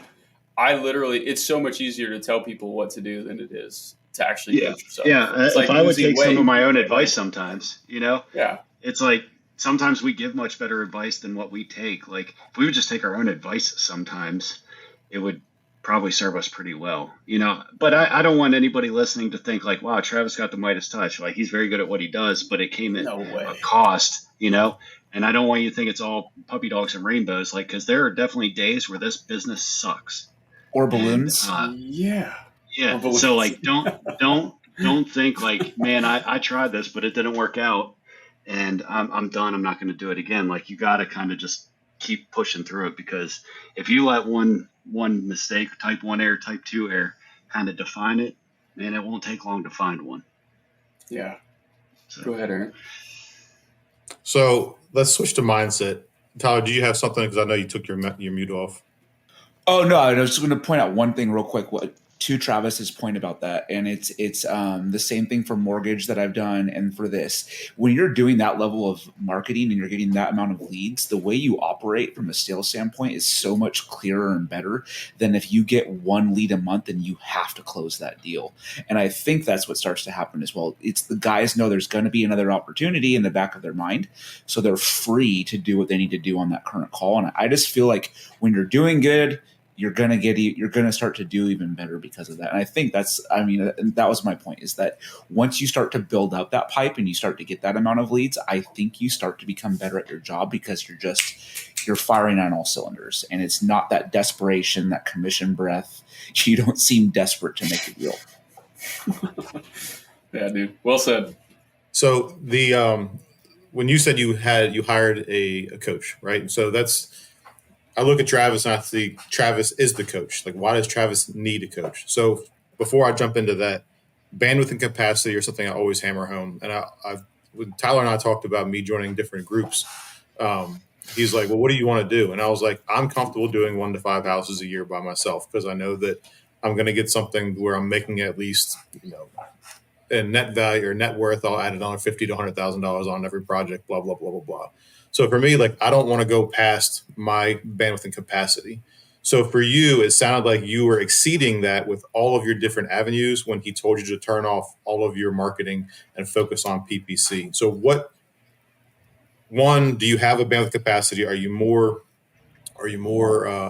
I literally, it's so much easier to tell people what to do than it is to actually coach yourself. Yeah, it's if like I would take some of my own advice sometimes, Yeah. It's like sometimes we give much better advice than what we take. Like if we would just take our own advice sometimes, it would probably serve us pretty well, But I don't want anybody listening to think like, wow, Travis got the Midas touch. Like he's very good at what he does, but it came at a cost, And I don't want you to think it's all puppy dogs and rainbows, like because there are definitely days where this business sucks. Or balloons. Yeah. So like, don't think like, man, I tried this, but it didn't work out, and I'm done. I'm not going to do it again. Like you got to kind of just keep pushing through it, because if you let one mistake, type 1 error, type 2 error, kind of define it, man, it won't take long to find one. Yeah. So. Go ahead, Aaron. So let's switch to mindset. Tyler, do you have something? Because I know you took your mute off. Oh no, I was just going to point out one thing real quick. To Travis's point about that, and it's the same thing for mortgage that I've done, and for this, when you're doing that level of marketing and you're getting that amount of leads, the way you operate from a sales standpoint is so much clearer and better than if you get 1 lead a month and you have to close that deal. And I think that's what starts to happen as well. It's the guys know there's going to be another opportunity in the back of their mind, so they're free to do what they need to do on that current call. And I just feel like when you're doing good, you're going to start to do even better because of that. And I think that was my point, is that once you start to build up that pipe and you start to get that amount of leads, I think you start to become better at your job, because you're firing on all cylinders, and it's not that desperation, that commission breath. You don't seem desperate to make it real. Yeah, dude. Well said. So when you said you hired a coach, right? And so I look at Travis and I think Travis is the coach. Like, why does Travis need a coach? So before I jump into that, bandwidth and capacity are something I always hammer home. And when Tyler and I talked about me joining different groups, he's like, well, what do you want to do? And I was like, I'm comfortable doing 1 to 5 houses a year by myself, because I know that I'm going to get something where I'm making at least, in net value or net worth, I'll add another $50,000 to $100,000 on every project, blah, blah, blah, blah, blah. So for me, like, I don't want to go past my bandwidth and capacity. So for you, it sounded like you were exceeding that with all of your different avenues when he told you to turn off all of your marketing and focus on PPC. So do you have a bandwidth capacity? Are you more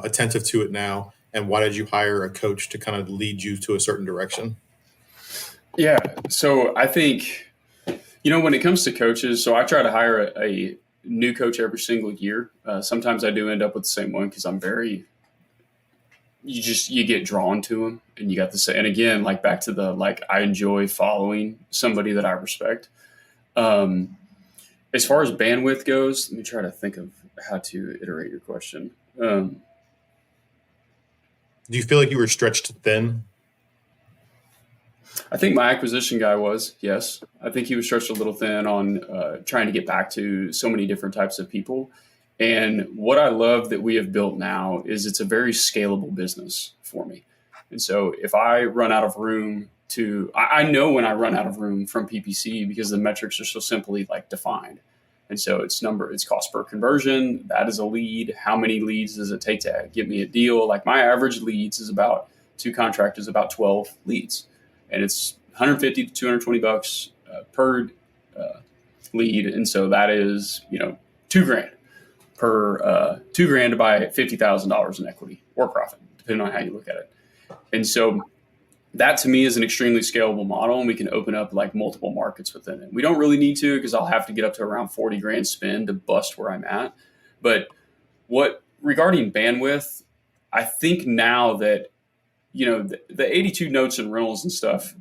attentive to it now? And why did you hire a coach to kind of lead you to a certain direction? Yeah. So I think, when it comes to coaches, so I try to hire a new coach every single year. Sometimes I do end up with the same one because I'm you get drawn to them, and you got the same. And again, like back to I enjoy following somebody that I respect. As far as bandwidth goes, let me try to think of how to iterate your question. Do you feel like you were stretched thin? I think my acquisition guy was, yes. I think he was stretched a little thin on trying to get back to so many different types of people. And what I love that we have built now is it's a very scalable business for me. And so if I run out of room I know when I run out of room from PPC, because the metrics are so simply defined. And so it's cost per conversion. That is a lead. How many leads does it take to get me a deal? Like, my average leads is about 2 contractors, about 12 leads. And it's $150 to $220 per lead. And so that is, $2,000 per $2,000 to buy $50,000 in equity or profit, depending on how you look at it. And so that to me is an extremely scalable model, and we can open up multiple markets within it. We don't really need to, because I'll have to get up to around $40,000 spend to bust where I'm at. But regarding bandwidth, I think now that, the 82 notes and rentals and stuff,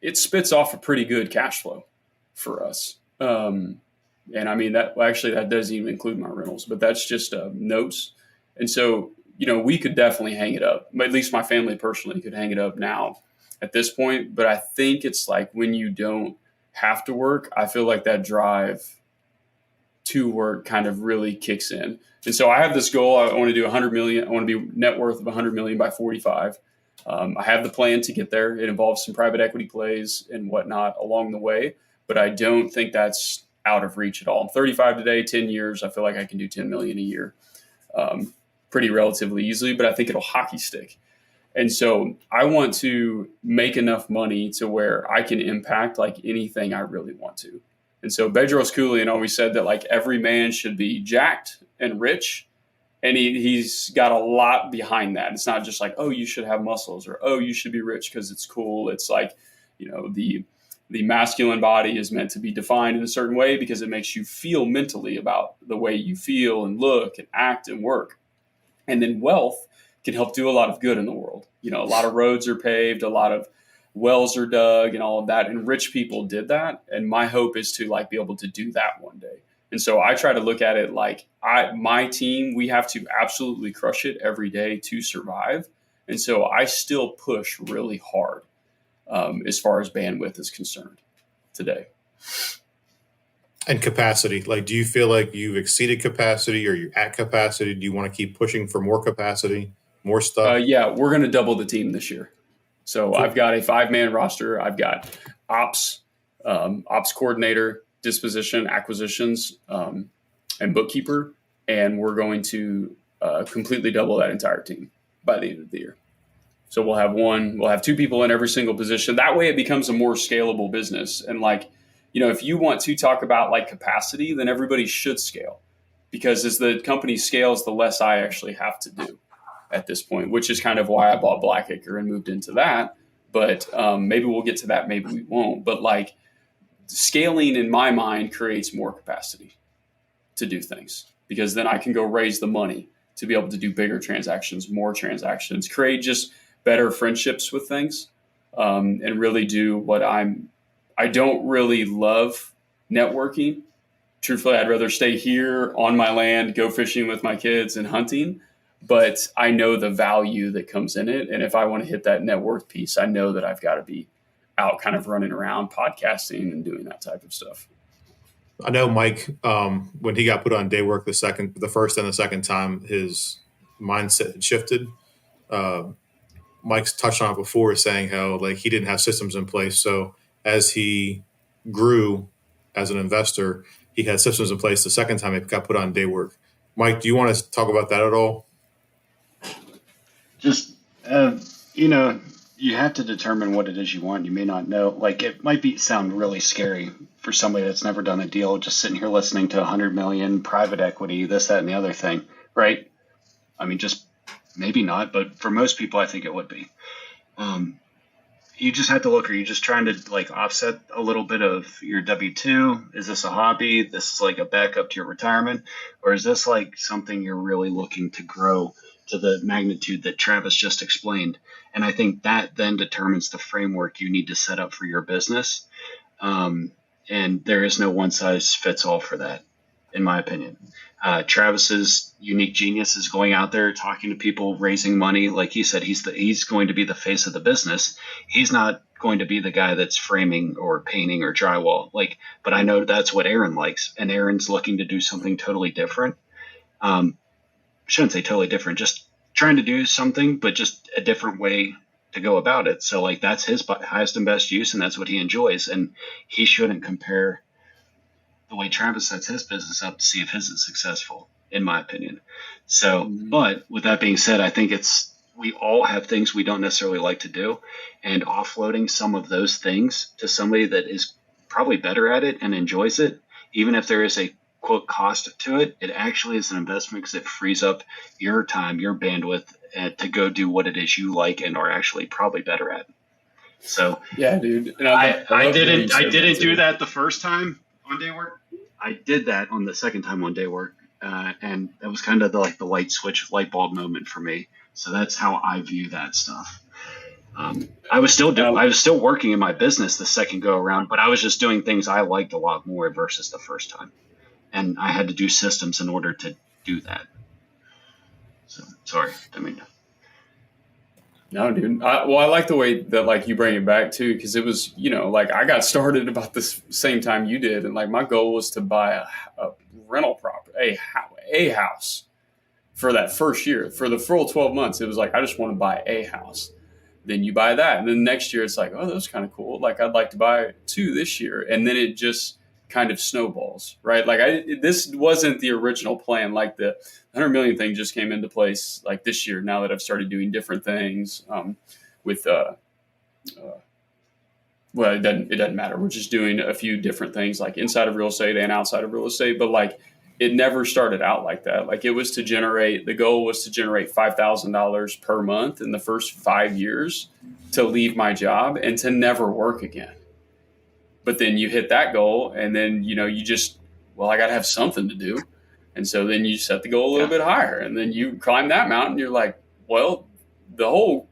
it spits off a pretty good cash flow for us. And I mean, that doesn't even include my rentals, but that's just notes. And so, we could definitely hang it up. At least my family personally could hang it up now at this point. But I think it's when you don't have to work, I feel like that drive to work kind of really kicks in. And so I have this goal. I want to do 100 million. I want to be net worth of 100 million by 45. I have the plan to get there. It involves some private equity plays and whatnot along the way, but I don't think that's out of reach at all. I'm 35 today, 10 years. I feel like I can do 10 million a year. Pretty relatively easily, but I think it'll hockey stick. And so I want to make enough money to where I can impact anything I really want to. And so Bedros Keuilian always said that every man should be jacked and rich. And he's got a lot behind that. It's not just oh, you should have muscles, or, oh, you should be rich because it's cool. It's the masculine body is meant to be defined in a certain way because it makes you feel mentally about the way you feel and look and act and work. And then wealth can help do a lot of good in the world. A lot of roads are paved, a lot of wells are dug and all of that. And rich people did that. And my hope is to be able to do that one day. And so I try to look at it my team, we have to absolutely crush it every day to survive. And so I still push really hard as far as bandwidth is concerned today. And capacity, do you feel like you've exceeded capacity, or you're at capacity? Do you want to keep pushing for more capacity, more stuff? Yeah, we're going to double the team this year. So cool. I've got a 5-man roster. I've got ops coordinator, disposition, acquisitions, and bookkeeper. And we're going to completely double that entire team by the end of the year. So we'll have 2 people in every single position. That way it becomes a more scalable business. And if you want to talk about capacity, then everybody should scale, because as the company scales, the less I actually have to do at this point, which is kind of why I bought Black Acre and moved into that. But maybe we'll get to that. Maybe we won't. But scaling in my mind creates more capacity to do things, because then I can go raise the money to be able to do bigger transactions, more transactions, create just better friendships with things, and really do what I don't really love networking. Truthfully, I'd rather stay here on my land, go fishing with my kids and hunting. but I know the value that comes in it. And if I want to hit that net worth piece, I know that I've got to be out kind of running around podcasting and doing that type of stuff. I know Mike, when he got put on day work the first and the second time, his mindset had shifted. Mike's touched on it before, saying how like he didn't have systems in place. So as he grew as an investor, he had systems in place the second time he got put on day work. Mike, do you want to talk about that at all? Just, you have to determine what it is you want. You may not know. Like, it might sound really scary for somebody that's never done a deal, just sitting here listening to 100 million, private equity, this, that, and the other thing, right? I mean, just maybe not, but for most people, I think it would be. You just have to look, are you just trying to like offset a little bit of your W-2? Is this a hobby? This is like a backup to your retirement? Or is this like something you're really looking to grow to the magnitude that Travis just explained? And I think that then determines the framework you need to set up for your business. And there is no one size fits all for that, in my opinion. Travis's unique genius is going out there, talking to people, raising money. Like he said, he's going to be the face of the business. He's not going to be the guy that's framing or painting or drywall. But I know that's what Aaron likes, and Aaron's looking to do something totally different. Shouldn't say totally different, just trying to do something, but just a different way to go about it. So like that's his highest and best use, and that's what he enjoys. And he shouldn't compare the way Travis sets his business up to see if his is successful, in my opinion. So, but with that being said, I think we all have things we don't necessarily like to do, and offloading some of those things to somebody that is probably better at it and enjoys it, even if there is a quote cost to it, it actually is an investment because it frees up your time, your bandwidth to go do what it is you like and are actually probably better at. So yeah, dude. And I didn't do that the first time on day work. I did that on the second time on day work, and that was kind of the light switch, light bulb moment for me. So that's how I view that stuff. I was still working in my business the second go around, but I was just doing things I liked a lot more versus the first time, and I had to do systems in order to do that. So sorry, I mean. No, dude. I like the way that like you bring it back too, because it was, like I got started about the same time you did, and like my goal was to buy a rental property, a house for that first year. For the full 12 months, it was like I just want to buy a house. Then you buy that, and then next year it's like, oh, that's kind of cool. Like I'd like to buy 2 this year, and then it just kind of snowballs, right? Like this wasn't the original plan. Like the 100 million thing just came into place like this year. Now that I've started doing different things with, well, it doesn't matter. We're just doing a few different things like inside of real estate and outside of real estate. But like it never started out like that. Like the goal was to generate $5,000 per month in the first 5 years to leave my job and to never work again. But then you hit that goal, and then, you I got to have something to do. And so then you set the goal a little bit higher, and then you climb that mountain. You're like, well, the whole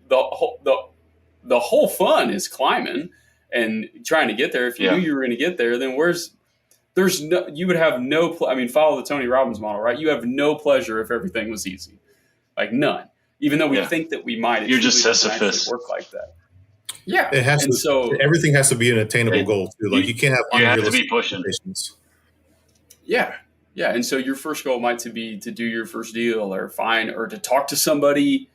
fun is climbing and trying to get there. If you knew you were going to get there, then you would have no, follow the Tony Robbins model, right? You have no pleasure if everything was easy, like none, even though we think that we might. You're just Sisyphus. Work like that. Yeah, it has to. So everything has to be an attainable goal too. Like you can't have. You have to be pushing. Yeah, and so your first goal might be to do your first deal, or to talk to somebody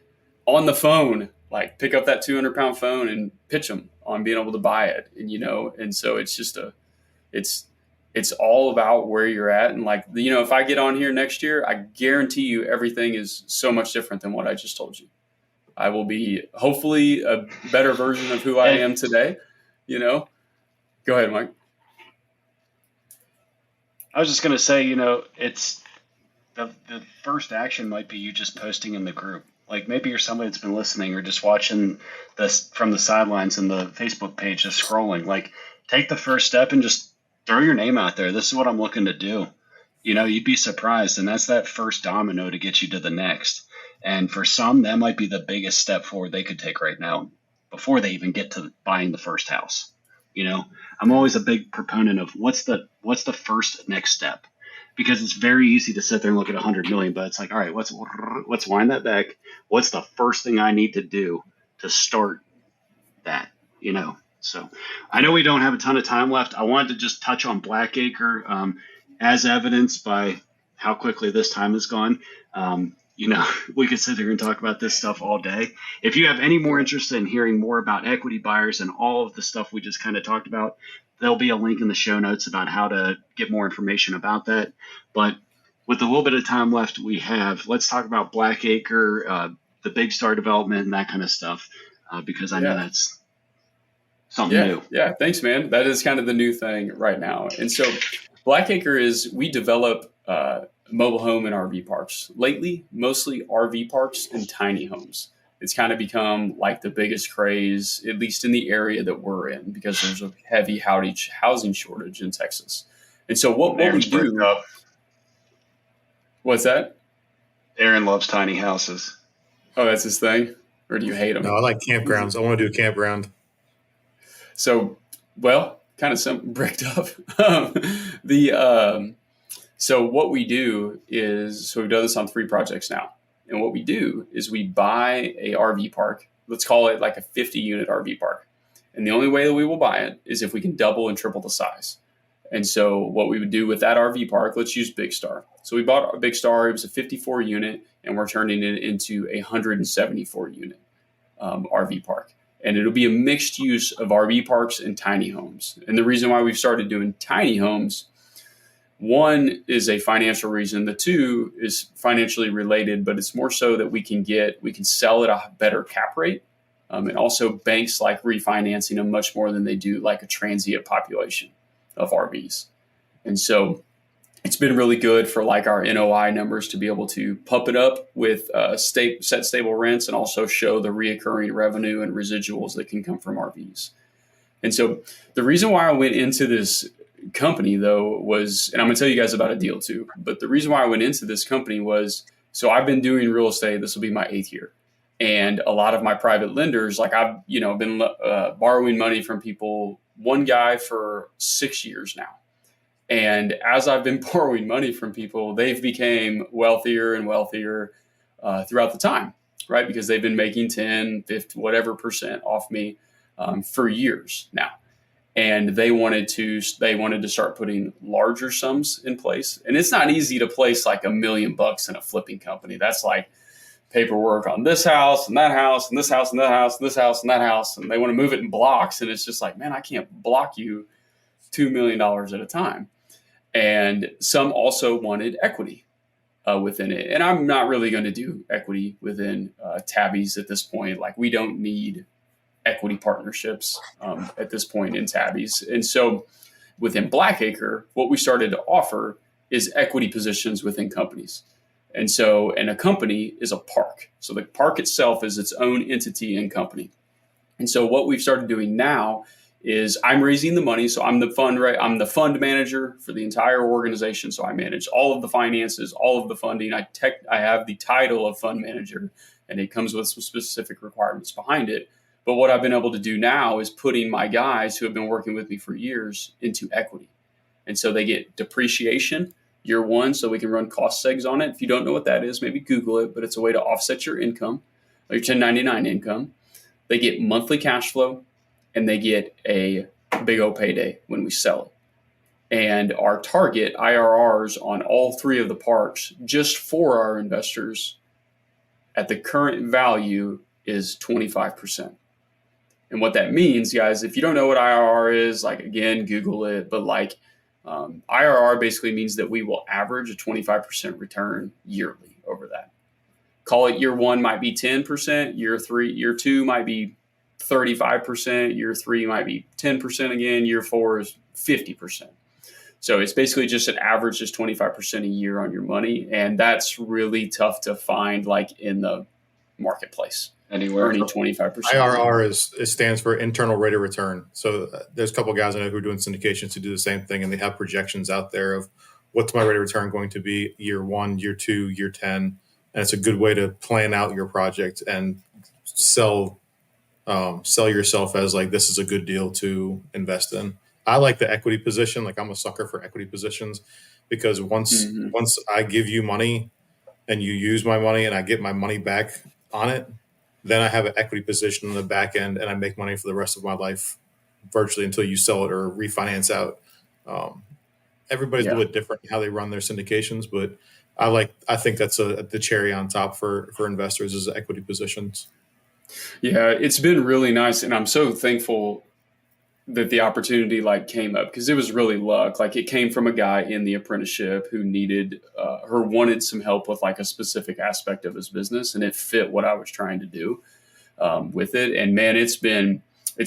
on the phone, like pick up that 200-pound phone and pitch them on being able to buy it, and so it's just it's all about where you're at, and like if I get on here next year, I guarantee you everything is so much different than what I just told you. I will be hopefully a better version of who I am today, Go ahead, Mike. I was just going to say, it's the first action might be you just posting in the group. Like maybe you're somebody that's been listening or just watching this from the sidelines in the Facebook page, just scrolling. Like take the first step and just throw your name out there. This is what I'm looking to do. You'd be surprised. And that's that first domino to get you to the next. And for some, that might be the biggest step forward they could take right now before they even get to buying the first house. I'm always a big proponent of what's the first next step. because it's very easy to sit there and look at 100 million, but it's like, all right, let's wind that back. What's the first thing I need to do to start that, So I know we don't have a ton of time left. I wanted to just touch on Blackacre, as evidenced by how quickly this time has gone. We could sit here and talk about this stuff all day. If you have any more interest in hearing more about equity buyers and all of the stuff we just kind of talked about, there'll be a link in the show notes about how to get more information about that. But with the little bit of time left we have, let's talk about Blackacre, the Big Star development and that kind of stuff, because I know that's something new. Yeah, thanks, man. That is kind of the new thing right now. And so Blackacre we develop mobile home and RV parks. Lately, mostly RV parks and tiny homes. It's kind of become like the biggest craze, at least in the area that we're in, because there's a heavy housing shortage in Texas. And so what we do... What's that? Aaron loves tiny houses. Oh, that's his thing? Or do you hate them? No, I like campgrounds. I want to do a campground. So, kind of bricked up. So what we do is, we've done this on 3 projects now. And what we do is we buy a RV park. Let's call it like a 50-unit RV park. And the only way that we will buy it is if we can double and triple the size. And so what we would do with that RV park, let's use Big Star. So we bought a Big Star. It was a 54-unit, and we're turning it into a 174-unit RV park. And it'll be a mixed use of RV parks and tiny homes. And the reason why we've started doing tiny homes, one is a financial reason. The two is financially related, but it's more so that we can sell at a better cap rate. And also banks like refinancing them much more than they do like a transient population of RVs. And so it's been really good for like our NOI numbers to be able to pump it up with set stable rents and also show the reoccurring revenue and residuals that can come from RVs. And so the reason why I went into this company though was, and I'm gonna tell you guys about a deal too, but the reason why I went into this company was, so I've been doing real estate. This will be my 8th year. And a lot of my private lenders, like I've, been borrowing money from people, one guy for 6 years now. And as I've been borrowing money from people, they've become wealthier and wealthier throughout the time, right? Because they've been making 10, 50, whatever % off me for years now. And they wanted to start putting larger sums in place. And it's not easy to place like $1 million in a flipping company. That's like paperwork on this house and that house and this house and that house and this house and that house. And they want to move it in blocks. And it's just like, man, I can't block you $2 million at a time. And some also wanted equity within it. And I'm not really going to do equity within Tabby's at this point. Like we don't need equity partnerships at this point in Tabby's. And so within Blackacre, what we started to offer is equity positions within companies. And a company is a park. So the park itself is its own entity and company. And so what we've started doing now is I'm raising the money. So I'm the fund manager for the entire organization. So I manage all of the finances, all of the funding. I have the title of fund manager, and it comes with some specific requirements behind it. But what I've been able to do now is putting my guys who have been working with me for years into equity. And so they get depreciation year one, so we can run cost segs on it. If you don't know what that is, maybe Google it, but it's a way to offset your income, or your 1099 income. They get monthly cash flow, and they get a big old payday when we sell it. And our target IRRs on all 3 of the parks, just for our investors, at the current value is 25%. And what that means, guys, if you don't know what IRR is, like, again, Google it. But like IRR basically means that we will average a 25% return yearly over that. Call it year 1 might be 10%, year 2 might be 35%, year 3 might be 10% again, year 4 is 50%. So it's basically just an average, just 25% a year on your money. And that's really tough to find like in the marketplace. Anywhere. Earning 25%. IRR it stands for internal rate of return. So there's a couple of guys I know who are doing syndications who do the same thing, and they have projections out there of what's my rate of return going to be year 1, year 2, year 10. And it's a good way to plan out your project and sell yourself as like, this is a good deal to invest in. I like the equity position. Like I'm a sucker for equity positions because once I give you money and you use my money and I get my money back on it, then I have an equity position on the back end and I make money for the rest of my life, virtually until you sell it or refinance out. Everybody's a little bit different in how they run their syndications, but I think that's the cherry on top for investors is equity positions. Yeah, it's been really nice, and I'm so thankful that the opportunity came up, because it was really luck. Like, it came from a guy in the apprenticeship who wanted some help with a specific aspect of his business, and it fit what I was trying to do with it. And man, it's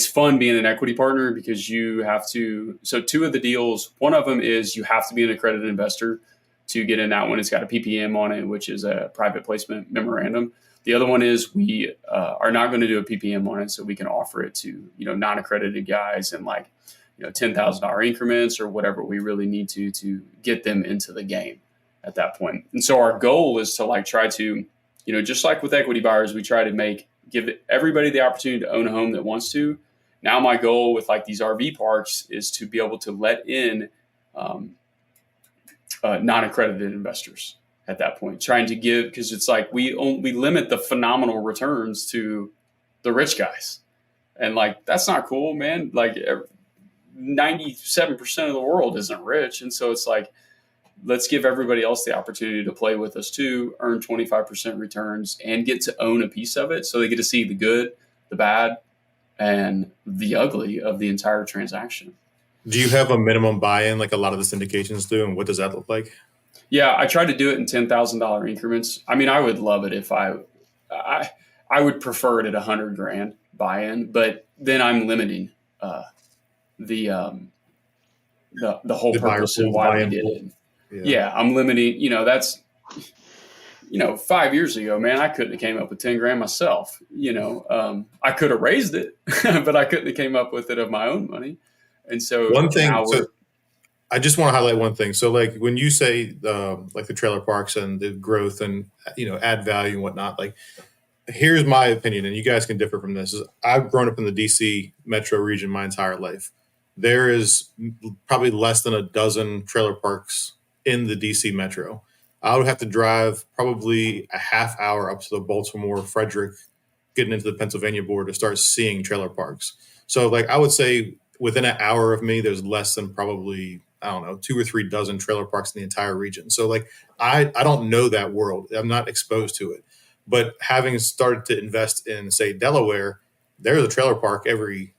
fun being an equity partner, because you have to. So two of the deals, one of them is you have to be an accredited investor to get in that one. It's got a PPM on it, which is a private placement memorandum. The other one is we are not going to do a PPM on it, so we can offer it to non-accredited guys in $10,000 increments or whatever we really need to get them into the game at that point. And so our goal is to try to, just like with equity buyers, we try to give everybody the opportunity to own a home that wants to. Now my goal with these RV parks is to be able to let in non-accredited investors at that point, trying to give, because it's we limit the phenomenal returns to the rich guys, and that's not cool, man. 97% of the world isn't rich, and so it's let's give everybody else the opportunity to play with us too, earn 25% returns, and get to own a piece of it, so they get to see the good, the bad, and the ugly of the entire transaction. Do you have a minimum buy-in like a lot of the syndications do, and what does that look like? Yeah, I try to do it in $10,000 increments. I mean, I would love it if I would prefer it at $100,000 buy-in, but then I'm limiting the whole purpose of why we did it. Yeah, I'm limiting. That's 5 years ago, man, I couldn't have came up with $10,000 myself. I could have raised it, but I couldn't have came up with it of my own money. And so one thing. I just want to highlight one thing. So when you say the trailer parks and the growth and, add value and whatnot, here's my opinion, and you guys can differ from this, is I've grown up in the DC metro region my entire life. There is probably less than a dozen trailer parks in the DC metro. I would have to drive probably a half hour up to the Baltimore, Frederick, getting into the Pennsylvania border to start seeing trailer parks. So I would say within an hour of me, there's less than probably, 2 or 3 dozen trailer parks in the entire region. So I don't know that world. I'm not exposed to it. But having started to invest in, say, Delaware, there's a trailer park every,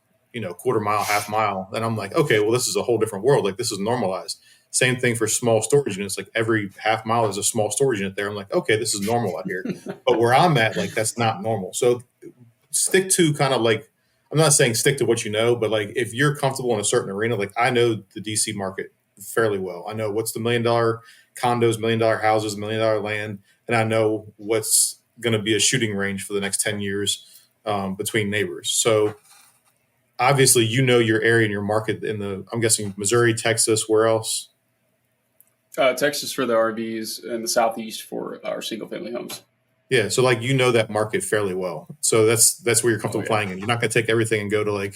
quarter mile, half mile. And I'm like, okay, well, this is a whole different world. This is normalized. Same thing for small storage units. Every half mile is a small storage unit there. I'm like, okay, this is normal out here. But where I'm at, that's not normal. So stick to kind of I'm not saying stick to what you know, but if you're comfortable in a certain arena, I know the DC market fairly well. I know what's the $1 million condos, $1 million houses, $1 million land, and I know what's going to be a shooting range for the next 10 years between neighbors. So obviously, your area and your market I'm guessing Missouri, Texas, where else? Texas for the RVs and the Southeast for our single family homes. Yeah, so that market fairly well. So that's where you're comfortable playing in. You're not going to take everything and go to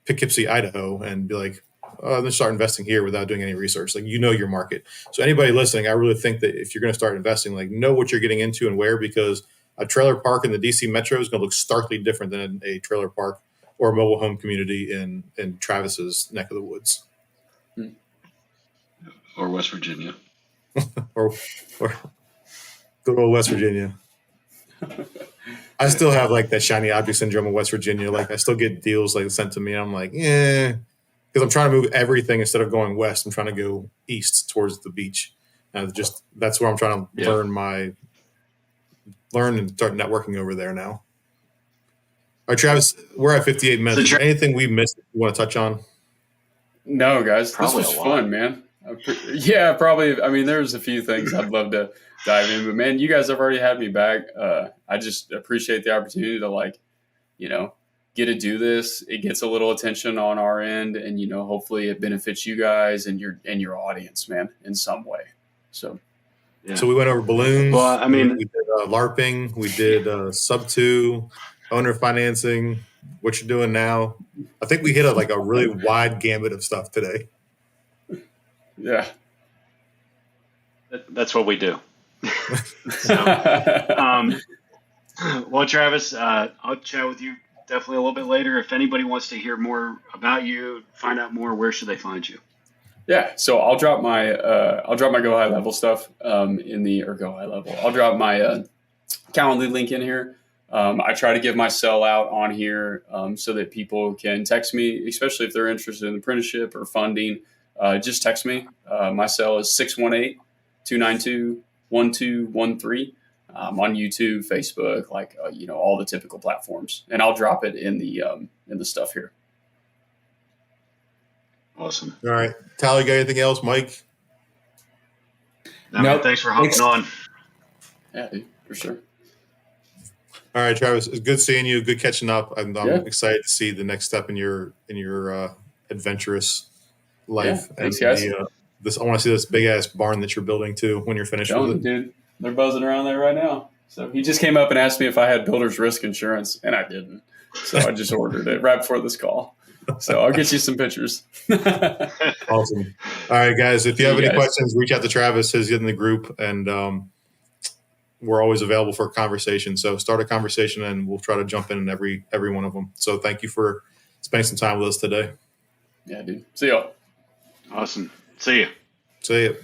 Poughkeepsie, Idaho, and be I'm going to start investing here without doing any research. Your market. So anybody listening, I really think that if you're going to start investing, know what you're getting into and where, because a trailer park in the DC metro is going to look starkly different than a trailer park or a mobile home community in Travis's neck of the woods, or West Virginia, or good old West Virginia. I still have that shiny object syndrome of West Virginia. I still get deals sent to me. And I'm because I'm trying to move everything instead of going west. I'm trying to go east towards the beach. That's where I'm trying to learn and start networking over there now. All right, Travis, we're at 58 minutes. Anything we missed you want to touch on? No, guys, probably this was fun, man. Yeah, probably. I mean, there's a few things I'd love to dive in, but man, you guys have already had me back. I just appreciate the opportunity to get to do this. It gets a little attention on our end, and hopefully it benefits you guys and your audience, man, in some way. So, yeah. So we went over balloons. Well, I mean, we did LARPing. We did sub 2, owner financing. What you're doing now? I think we hit a really wide gambit of stuff today. Yeah. That's what we do. So, well, Travis, I'll chat with you definitely a little bit later. If anybody wants to hear more about you, find out more, where should they find you? Yeah, so I'll drop my Go High Level stuff Go High Level. I'll drop my Calendly link in here. I try to give my cell out on here so that people can text me, especially if they're interested in apprenticeship or funding. Just text me. My cell is 618-292-1213. On YouTube, Facebook, all the typical platforms, and I'll drop it in the stuff here. Awesome. All right, Tyler, got anything else, Mike? No, man, thanks for hopping on. Yeah, dude, for sure. All right, Travis, it's good seeing you. Good catching up. I'm excited to see the next step in your adventurous life. Yeah, thanks, guys. I want to see this big ass barn that you're building too when you're finished with it. Dude, they're buzzing around there right now. So he just came up and asked me if I had builder's risk insurance, and I didn't. So I just ordered it right before this call. So I'll get you some pictures. Awesome. All right, guys. If you have any questions, reach out to Travis. He's in the group, and we're always available for a conversation. So start a conversation, and we'll try to jump in every one of them. So thank you for spending some time with us today. Yeah, dude. See y'all. Awesome. See you. See you.